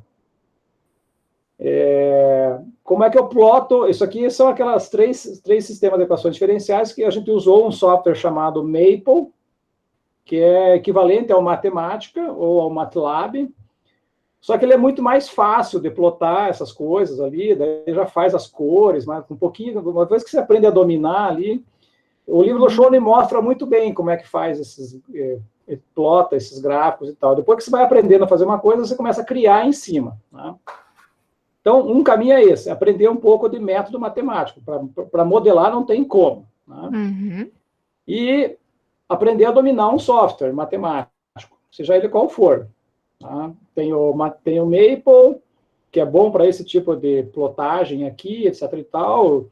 Como é que eu ploto... Isso aqui são aquelas três sistemas de equações diferenciais que a gente usou um software chamado Maple, que é equivalente ao Matemática ou ao MATLAB, só que ele é muito mais fácil de plotar essas coisas ali, daí já faz as cores, mas um pouquinho, uma vez que você aprende a dominar ali, o livro do Shone mostra muito bem como é que faz plota esses gráficos e tal. Depois que você vai aprendendo a fazer uma coisa, você começa a criar em cima, né? Então, um caminho é esse, aprender um pouco de método matemático. Para modelar não tem como, né? E aprender a dominar um software matemático, seja ele qual for. Tá? Tem o Maple, que é bom para esse tipo de plotagem aqui, etc. e tal.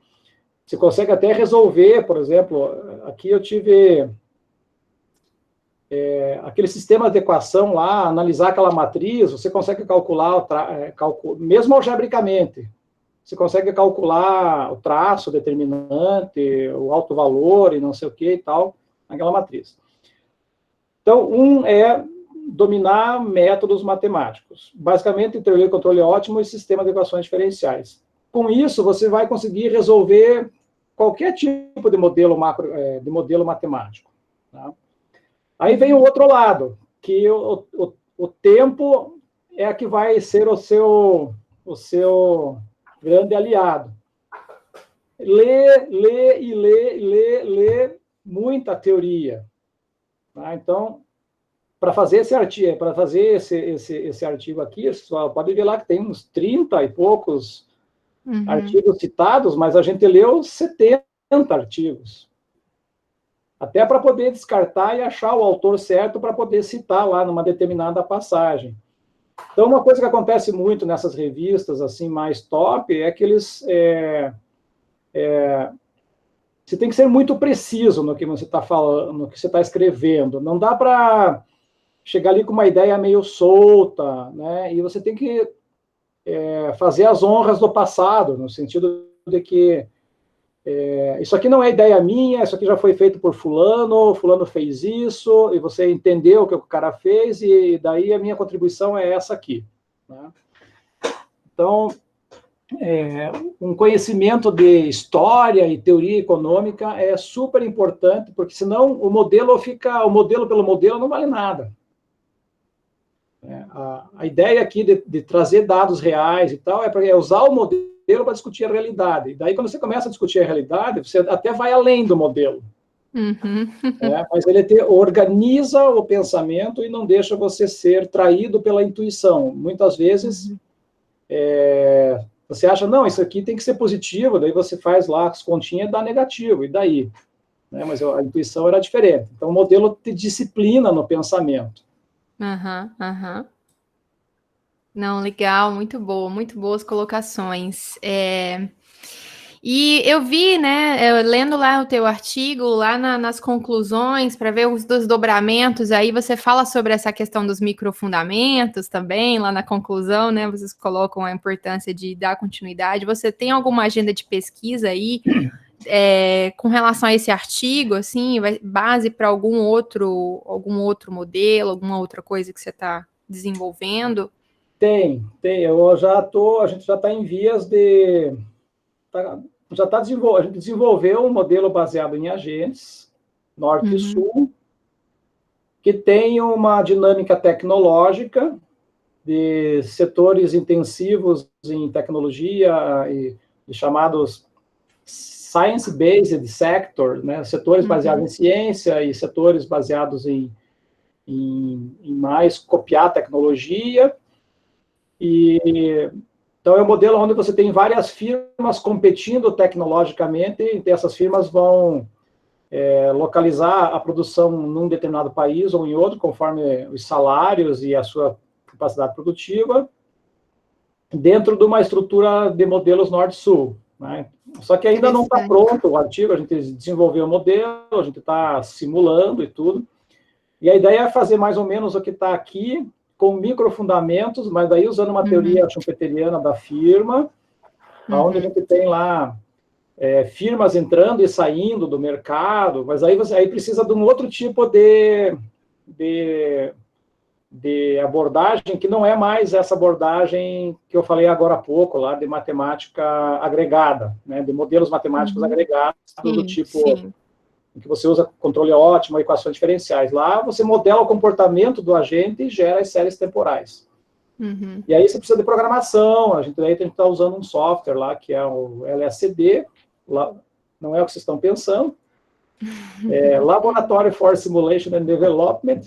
Você consegue até resolver, por exemplo, aqui eu tive aquele sistema de equação lá, analisar aquela matriz, você consegue calcular, mesmo algebricamente, você consegue calcular o traço determinante, o alto valor e não sei o que e tal, naquela matriz. Então, um é dominar métodos matemáticos, basicamente teoria de controle ótimo e sistema de equações diferenciais. Com isso, você vai conseguir resolver qualquer tipo de modelo matemático. Tá? Aí vem o outro lado, que o tempo é que vai ser o seu grande aliado. Lê muita teoria. Tá? Então, para fazer esse artigo aqui, você só pode ver lá que tem uns 30 e poucos artigos citados, mas a gente leu 70 artigos. Até para poder descartar e achar o autor certo para poder citar lá numa determinada passagem. Então, uma coisa que acontece muito nessas revistas assim mais top é que eles... você tem que ser muito preciso no que você está falando, no que você está escrevendo. Não dá para chegar ali com uma ideia meio solta, né? E você tem que fazer as honras do passado, no sentido de que isso aqui não é ideia minha, isso aqui já foi feito por fulano fez isso, e você entendeu o que o cara fez, e daí a minha contribuição é essa aqui. Né? Então, um conhecimento de história e teoria econômica é super importante, porque senão o modelo pelo modelo não vale nada. A ideia aqui de trazer dados reais e tal é usar o modelo para discutir a realidade. E daí, quando você começa a discutir a realidade, você até vai além do modelo. Mas ele organiza o pensamento e não deixa você ser traído pela intuição. Muitas vezes, você acha, não, isso aqui tem que ser positivo, daí você faz lá as continhas e dá negativo, e daí? Mas a intuição era diferente. Então, o modelo te disciplina no pensamento. Não, legal, muito boas colocações. E eu vi, né, lendo lá o teu artigo, lá nas conclusões, para ver os desdobramentos, aí você fala sobre essa questão dos microfundamentos também, lá na conclusão, né, vocês colocam a importância de dar continuidade. Você tem alguma agenda de pesquisa aí com relação a esse artigo, assim, base para algum outro modelo, alguma outra coisa que você está desenvolvendo? Tem. A gente já está em vias de... a gente desenvolveu um modelo baseado em agentes, norte e sul, que tem uma dinâmica tecnológica de setores intensivos em tecnologia e chamados science-based sector, né? Setores baseados em ciência e setores baseados em mais copiar tecnologia. Então, é um modelo onde você tem várias firmas competindo tecnologicamente, e essas firmas vão localizar a produção num determinado país ou em outro, conforme os salários e a sua capacidade produtiva, dentro de uma estrutura de modelos norte-sul. Né? Só que ainda não está pronto o artigo, a gente desenvolveu o modelo, a gente está simulando e tudo, e a ideia é fazer mais ou menos o que está aqui, com microfundamentos, mas daí usando uma teoria schumpeteriana da firma, onde a gente tem lá firmas entrando e saindo do mercado, mas aí precisa de um outro tipo de abordagem, que não é mais essa abordagem que eu falei agora há pouco, lá de matemática agregada, né, de modelos matemáticos agregados, do tipo em que você usa controle ótimo, equações diferenciais. Lá, você modela o comportamento do agente e gera as séries temporais. Uhum. E aí você precisa de programação, a gente está usando um software lá, que é o LSD, lá, não é o que vocês estão pensando, Laboratory for Simulation and Development,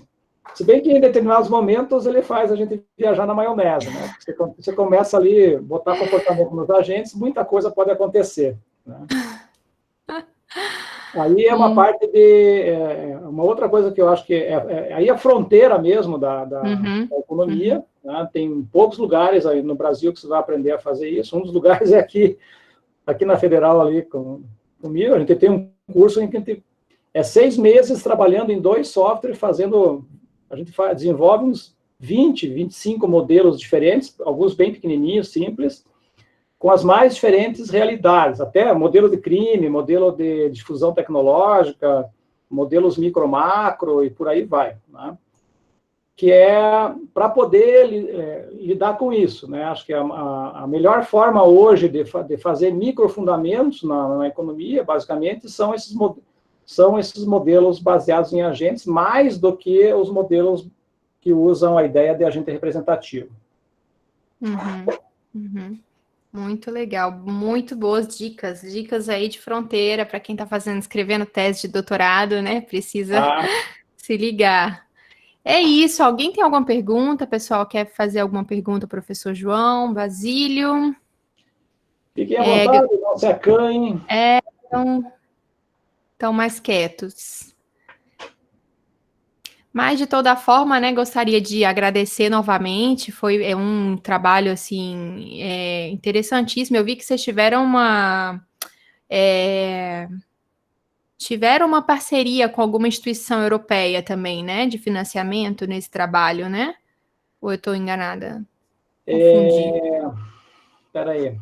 se bem que em determinados momentos ele faz a gente viajar na maionese, né? Você começa ali, botar comportamento nos agentes, muita coisa pode acontecer, né? Aí é uma parte uma outra coisa que eu acho que aí a fronteira mesmo da economia, né? Tem poucos lugares aí no Brasil que você vai aprender a fazer isso. Um dos lugares é aqui na Federal ali comigo. A gente tem um curso em que a gente 6 meses trabalhando em 2 softwares, a gente desenvolve uns 20, 25 modelos diferentes, alguns bem pequenininhos, simples, com as mais diferentes realidades, até modelo de crime, modelo de difusão tecnológica, modelos micro-macro e por aí vai, né? Que é para poder lidar com isso, né? Acho que a melhor forma hoje de fazer microfundamentos na economia, basicamente, são esses modelos baseados em agentes, mais do que os modelos que usam a ideia de agente representativo. Muito legal, muito boas dicas aí de fronteira para quem está escrevendo tese de doutorado, né? Precisa se ligar. É isso, alguém tem alguma pergunta? Pessoal, quer fazer alguma pergunta, professor João, Basílio? Fiquem à vontade, não se acanhem. Estão mais quietos. Mas, de toda forma, né, gostaria de agradecer novamente, foi um trabalho, assim, interessantíssimo. Eu vi que vocês tiveram uma parceria com alguma instituição europeia também, né, de financiamento nesse trabalho, né? Ou eu estou enganada? Confundi. Espera aí.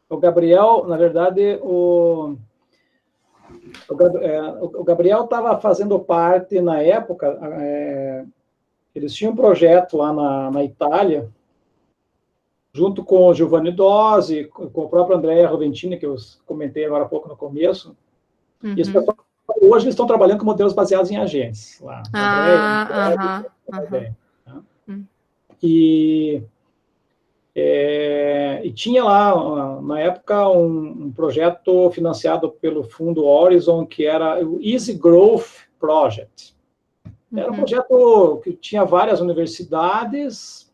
O Gabriel, na verdade, o Gabriel estava fazendo parte, na época, eles tinham um projeto lá na Itália, junto com o Giovanni Dose, com o próprio Andrea Roventini, que eu comentei agora há pouco no começo. E esse pessoal, hoje eles estão trabalhando com modelos baseados em agentes. Lá. E tinha lá, na época, um projeto financiado pelo fundo Horizon, que era o Easy Growth Project. Era um projeto que tinha várias universidades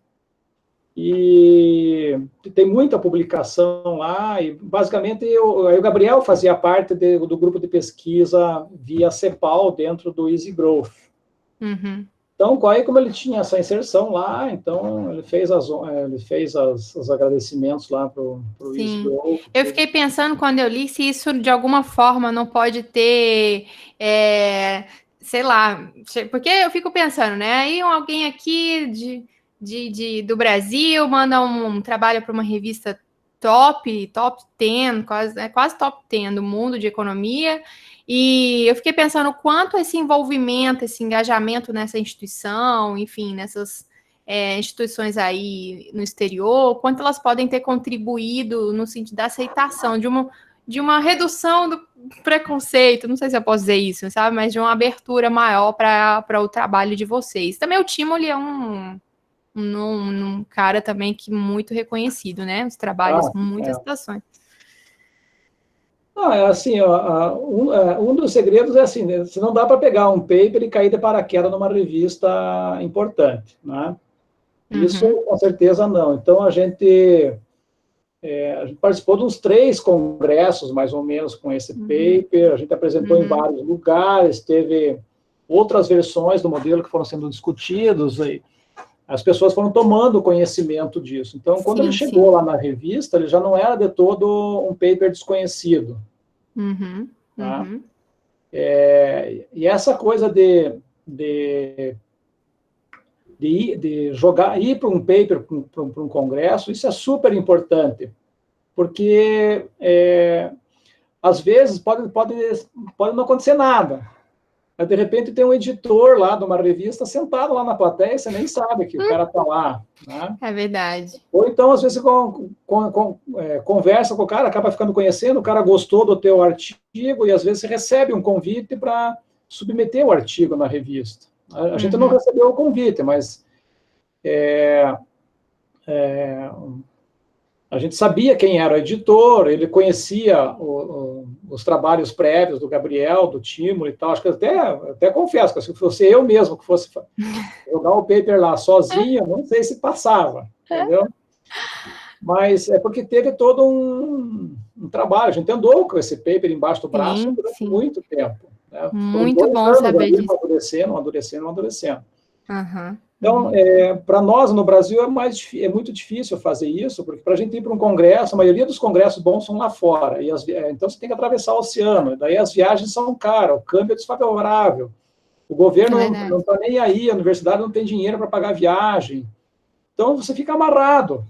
e tem muita publicação lá. E, basicamente, o Gabriel fazia parte do grupo de pesquisa via CEPAL dentro do Easy Growth. Então, aí, como ele tinha essa inserção lá, então ele fez os agradecimentos lá para o Easy Growth. Eu fiquei pensando, quando eu li, se isso, de alguma forma, não pode ter, sei lá, porque eu fico pensando, né? Aí alguém aqui do Brasil manda um trabalho para uma revista top 10, quase top 10 do mundo de economia. E eu fiquei pensando o quanto esse envolvimento, esse engajamento nessa instituição, enfim, nessas instituições aí no exterior, quanto elas podem ter contribuído no sentido da aceitação, de uma redução do preconceito, não sei se eu posso dizer isso, sabe? Mas de uma abertura maior para o trabalho de vocês. Também o Timoli é um cara também que muito reconhecido, né? Os trabalhos, muitas citações. Assim, um dos segredos é assim, né? Se não dá para pegar um paper e cair de paraquedas numa revista importante, né? Isso, com certeza, não. Então, a gente participou de uns 3 congressos, mais ou menos, com esse paper, a gente apresentou em vários lugares, teve outras versões do modelo que foram sendo discutidos, e as pessoas foram tomando conhecimento disso. Então, quando ele chegou lá na revista, ele já não era de todo um paper desconhecido. Tá? E essa coisa de ir para um paper, para um congresso, isso é super importante, porque às vezes pode não acontecer nada, Aí, de repente, tem um editor lá de uma revista sentado lá na plateia, você nem sabe que o cara está lá. Né? É verdade. Ou então, às vezes, você conversa com o cara, acaba ficando conhecendo, o cara gostou do teu artigo, e às vezes você recebe um convite para submeter o artigo na revista. A gente não recebeu o convite, mas a gente sabia quem era o editor, ele conhecia os trabalhos prévios do Gabriel, do Timo e tal. Acho que até confesso que se fosse eu mesmo que fosse jogar o paper lá sozinho, não sei se passava, entendeu? Mas é porque teve todo um trabalho. A gente andou com esse paper embaixo do braço durante muito tempo. Né? Muito bom saber disso. Amadurecendo. Uhum. Então, para nós, no Brasil, é muito difícil fazer isso, porque para a gente ir para um congresso, a maioria dos congressos bons são lá fora, então você tem que atravessar o oceano, daí as viagens são caras, o câmbio é desfavorável, o governo não está nem aí, a universidade não tem dinheiro para pagar viagem, então você fica amarrado.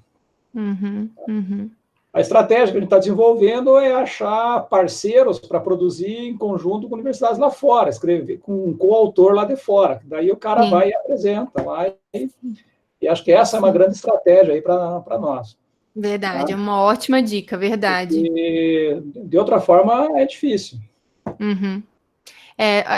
A estratégia que a gente está desenvolvendo é achar parceiros para produzir em conjunto com universidades lá fora, escrever com um coautor lá de fora. Daí o cara vai e apresenta lá. E acho que essa é uma grande estratégia aí para nós. Verdade, tá? É uma ótima dica, verdade. Porque, de outra forma, é difícil.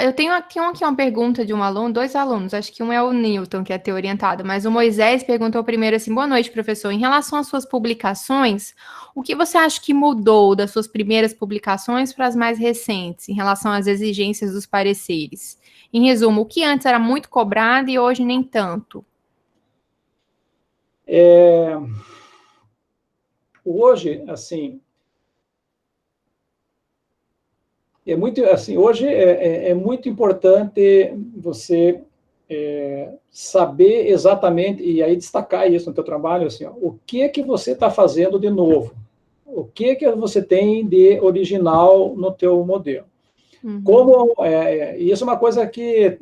Eu tenho aqui uma pergunta de um aluno, 2 alunos, acho que um é o Newton, que é teu orientado, mas o Moisés perguntou primeiro assim, boa noite, professor, em relação às suas publicações, o que você acha que mudou das suas primeiras publicações para as mais recentes, em relação às exigências dos pareceres? Em resumo, o que antes era muito cobrado e hoje nem tanto? Hoje, assim... hoje é muito importante você saber exatamente, e aí destacar isso no teu trabalho, assim, ó, o que você está fazendo de novo, o que você tem de original no teu modelo. Isso é uma coisa que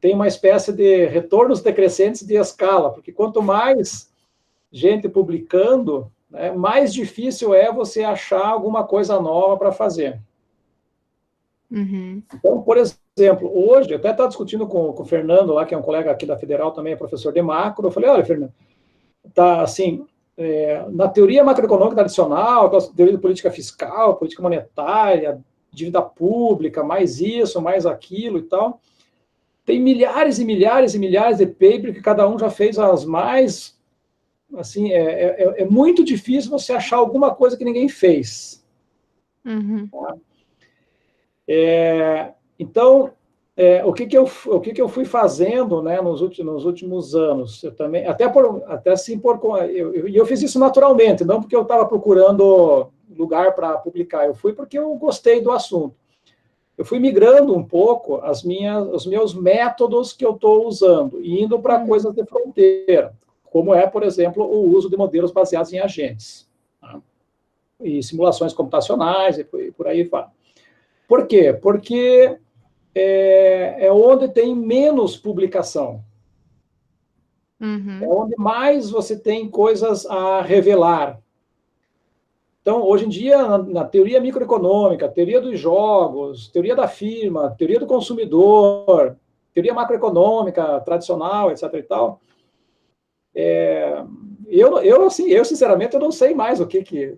tem uma espécie de retornos decrescentes de escala, porque quanto mais gente publicando, né, mais difícil é você achar alguma coisa nova para fazer. Então, por exemplo, hoje, eu até estava discutindo com o Fernando, lá, que é um colega aqui da Federal também, é professor de macro, eu falei, olha, Fernando, tá assim, na teoria macroeconômica tradicional, aquela teoria de política fiscal, política monetária, dívida pública, mais isso, mais aquilo e tal, tem milhares e milhares e milhares de papers que cada um já fez as mais, assim, é muito difícil você achar alguma coisa que ninguém fez. Tá? Então, o que eu fui fazendo, né, nos últimos anos, eu também, eu fiz isso naturalmente, não porque eu estava procurando lugar para publicar, eu fui porque eu gostei do assunto. Eu fui migrando um pouco os meus métodos que eu estou usando, e indo para coisas de fronteira, como é, por exemplo, o uso de modelos baseados em agentes, tá? E simulações computacionais, e por aí vai. Por quê? Porque é onde tem menos publicação. É onde mais você tem coisas a revelar. Então, hoje em dia, na teoria microeconômica, teoria dos jogos, teoria da firma, teoria do consumidor, teoria macroeconômica tradicional, etc. e tal, eu sinceramente, eu não sei mais o que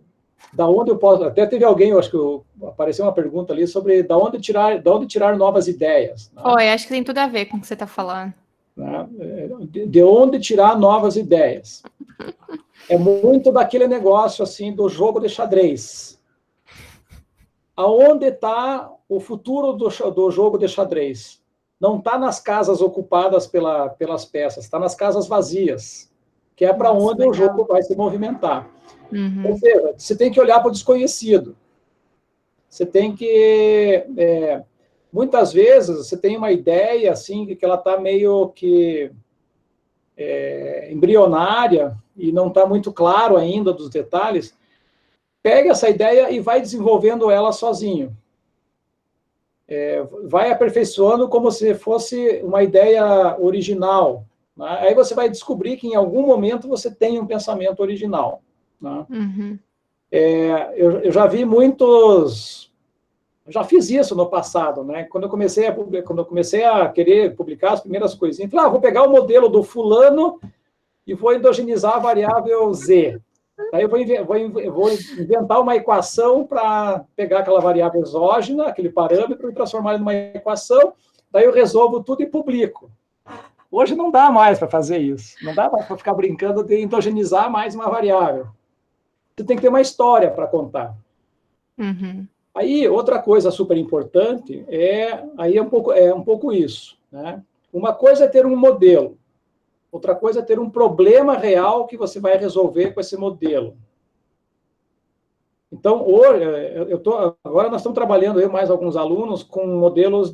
da onde eu posso... Até teve alguém, eu acho que apareceu uma pergunta ali sobre da onde tirar novas ideias. Né? Foi, acho que tem tudo a ver com o que você está falando. Né? De onde tirar novas ideias. É muito daquele negócio assim do jogo de xadrez. Aonde está o futuro do jogo de xadrez? Não está nas casas ocupadas pelas peças, está nas casas vazias, que é para onde legal. O jogo vai se movimentar. Ou seja, você tem que olhar para o desconhecido. Você tem que... muitas vezes, você tem uma ideia, assim, que ela está meio que embrionária e não está muito claro ainda dos detalhes. Pega essa ideia e vai desenvolvendo ela sozinho. Vai aperfeiçoando como se fosse uma ideia original. Né? Aí você vai descobrir que, em algum momento, você tem um pensamento original. Né? Eu já vi muitos já fiz isso no passado, né? Quando eu comecei a querer publicar as primeiras coisinhas, falei, vou pegar o modelo do fulano e vou endogenizar a variável Z. Daí eu vou inventar uma equação para pegar aquela variável exógena, aquele parâmetro, e transformar ele numa equação. Daí eu resolvo tudo e publico. Hoje não dá mais para fazer isso. Não dá mais para ficar brincando de endogenizar mais uma variável. Você tem que ter uma história para contar. Uhum. Aí, outra coisa super importante é um pouco isso, né? Uma coisa é ter um modelo. Outra coisa é ter um problema real que você vai resolver com esse modelo. Então, hoje, agora nós estamos trabalhando, eu e mais alguns alunos, com modelos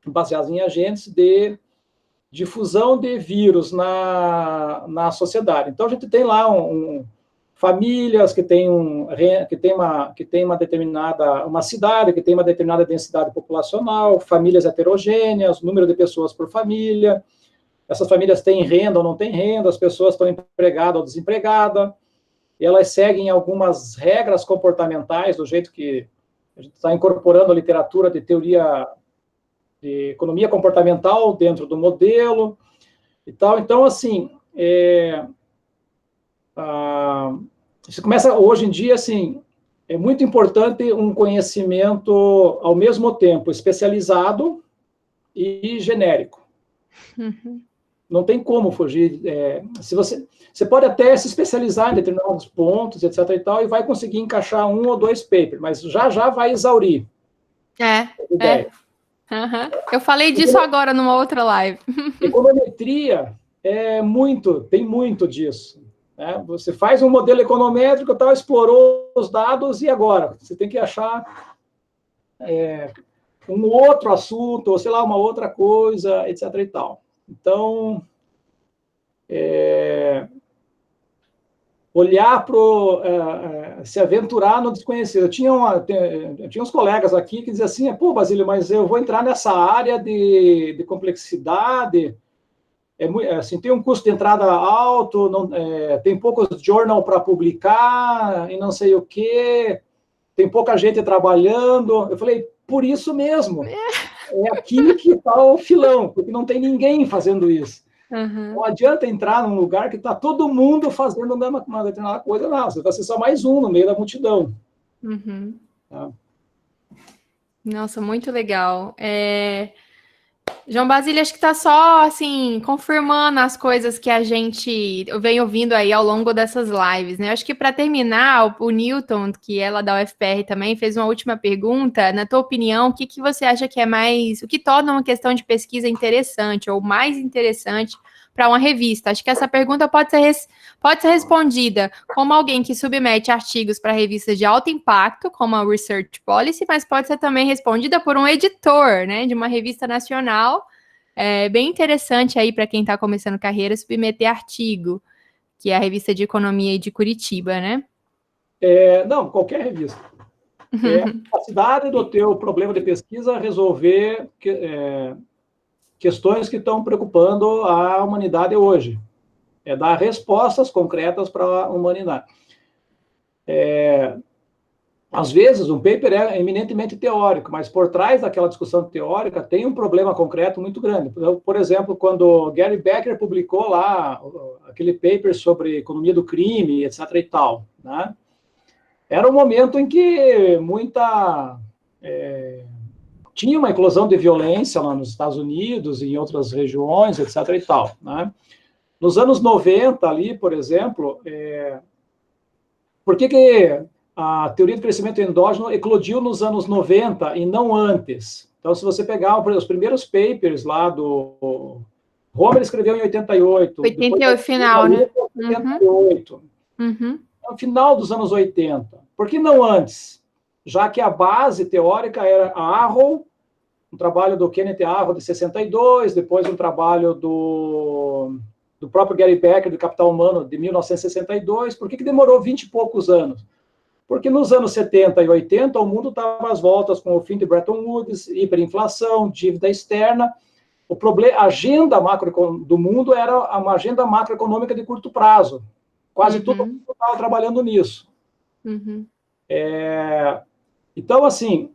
baseados em agentes de difusão de vírus na sociedade. Então, a gente tem lá famílias que tem uma determinada, uma cidade que tem uma determinada densidade populacional, famílias heterogêneas, número de pessoas por família. Essas famílias têm renda ou não têm renda, as pessoas estão empregadas ou desempregadas, e elas seguem algumas regras comportamentais, do jeito que a gente está incorporando a literatura de teoria de economia comportamental dentro do modelo e tal. Então, assim, você começa, hoje em dia, assim, é muito importante um conhecimento, ao mesmo tempo, especializado e genérico. Uhum. Não tem como fugir. Se você pode até se especializar em determinados pontos, etc. e tal, e vai conseguir encaixar 1 ou 2 papers, mas já vai exaurir. Ideia. Uhum. Eu falei disso agora numa outra live. Econometria tem muito disso. Né? Você faz um modelo econométrico e tal, explorou os dados, e agora? Você tem que achar um outro assunto, ou sei lá, uma outra coisa, etc. e tal. Então, olhar para se aventurar no desconhecido. Eu tinha uns colegas aqui que diziam assim, pô, Basílio, mas eu vou entrar nessa área de complexidade, assim, tem um custo de entrada alto, tem poucos journal para publicar, e não sei o quê, tem pouca gente trabalhando. Eu falei, por isso mesmo, é aqui que está o filão, porque não tem ninguém fazendo isso. Uhum. Não adianta entrar num lugar que está todo mundo fazendo uma determinada coisa, não. Você vai ser só mais um no meio da multidão. Uhum. Tá? Nossa, muito legal. João Basílio, acho que está só, assim, confirmando as coisas que a gente vem ouvindo aí ao longo dessas lives, né? Acho que para terminar, o Newton, que é lá da UFPR também, fez uma última pergunta. Na tua opinião, o que você acha que é o que torna uma questão de pesquisa interessante ou mais interessante para uma revista? Acho que essa pergunta pode ser respondida como alguém que submete artigos para revistas de alto impacto, como a Research Policy, mas pode ser também respondida por um editor, né, de uma revista nacional. É bem interessante aí para quem está começando carreira submeter artigo, que é a revista de economia de Curitiba, né? Não, qualquer revista. É a capacidade do teu problema de pesquisa resolver questões que estão preocupando a humanidade hoje. É dar respostas concretas para a humanidade. Às vezes, um paper é eminentemente teórico, mas por trás daquela discussão teórica tem um problema concreto muito grande. Por exemplo, quando Gary Becker publicou lá aquele paper sobre economia do crime, etc. e tal, né? Era um momento em que tinha uma eclosão de violência lá nos Estados Unidos e em outras regiões, etc. e tal, né? Nos anos 90, ali, por exemplo, por que a teoria do crescimento endógeno eclodiu nos anos 90 e não antes? Então, se você pegar os primeiros papers lá do... Homer escreveu em 88. 88, final, né? 88. Uhum. No final dos anos 80. Por que não antes? Já que a base teórica era a Arrow, um trabalho do Kenneth Arrow de 62, depois um trabalho do próprio Gary Becker, do Capital Humano, de 1962. Por que demorou 20 e poucos anos? Porque nos anos 70 e 80, o mundo estava às voltas com o fim de Bretton Woods, hiperinflação, dívida externa. A agenda macro do mundo era uma agenda macroeconômica de curto prazo. Quase todo mundo estava trabalhando nisso. Uhum. Então, assim,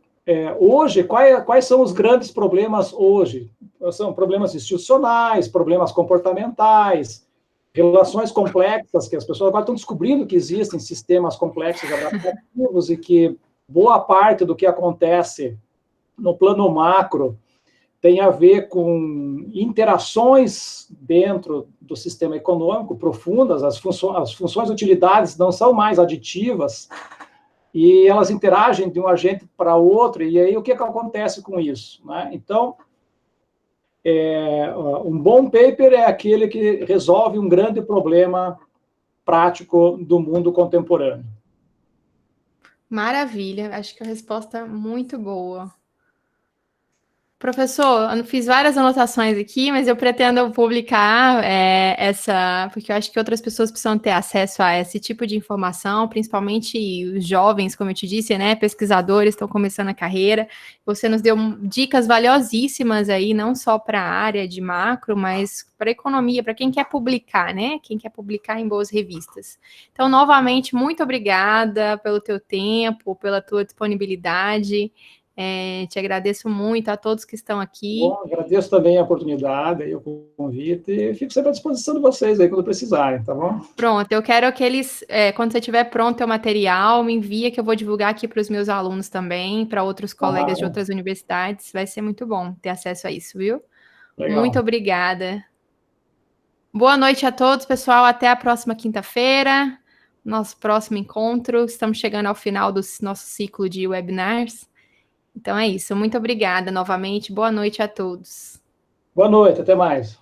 hoje, quais são os grandes problemas hoje? São problemas institucionais, problemas comportamentais, relações complexas, que as pessoas agora estão descobrindo que existem sistemas complexos adaptativos e que boa parte do que acontece no plano macro tem a ver com interações dentro do sistema econômico profundas, as funções de utilidades não são mais aditivas, e elas interagem de um agente para outro, e aí o que acontece com isso? Né? Então, um bom paper é aquele que resolve um grande problema prático do mundo contemporâneo. Maravilha, acho que é uma resposta muito boa. Professor, eu fiz várias anotações aqui, mas eu pretendo publicar porque eu acho que outras pessoas precisam ter acesso a esse tipo de informação, principalmente os jovens, como eu te disse, né? Pesquisadores estão começando a carreira. Você nos deu dicas valiosíssimas aí, não só para a área de macro, mas para a economia, para quem quer publicar, né? Quem quer publicar em boas revistas. Então, novamente, muito obrigada pelo teu tempo, pela tua disponibilidade. Te agradeço muito a todos que estão aqui. Bom, agradeço também a oportunidade e o convite, e fico sempre à disposição de vocês aí quando precisarem, tá bom? Pronto, eu quero que eles, quando você tiver pronto o material, me envia que eu vou divulgar aqui para os meus alunos também, para outros colegas de outras universidades. Vai ser muito bom ter acesso a isso, viu? Legal. Muito obrigada. Boa noite a todos, pessoal. Até a próxima quinta-feira, nosso próximo encontro. Estamos chegando ao final do nosso ciclo de webinars. Então é isso. Muito obrigada novamente. Boa noite a todos. Boa noite, até mais.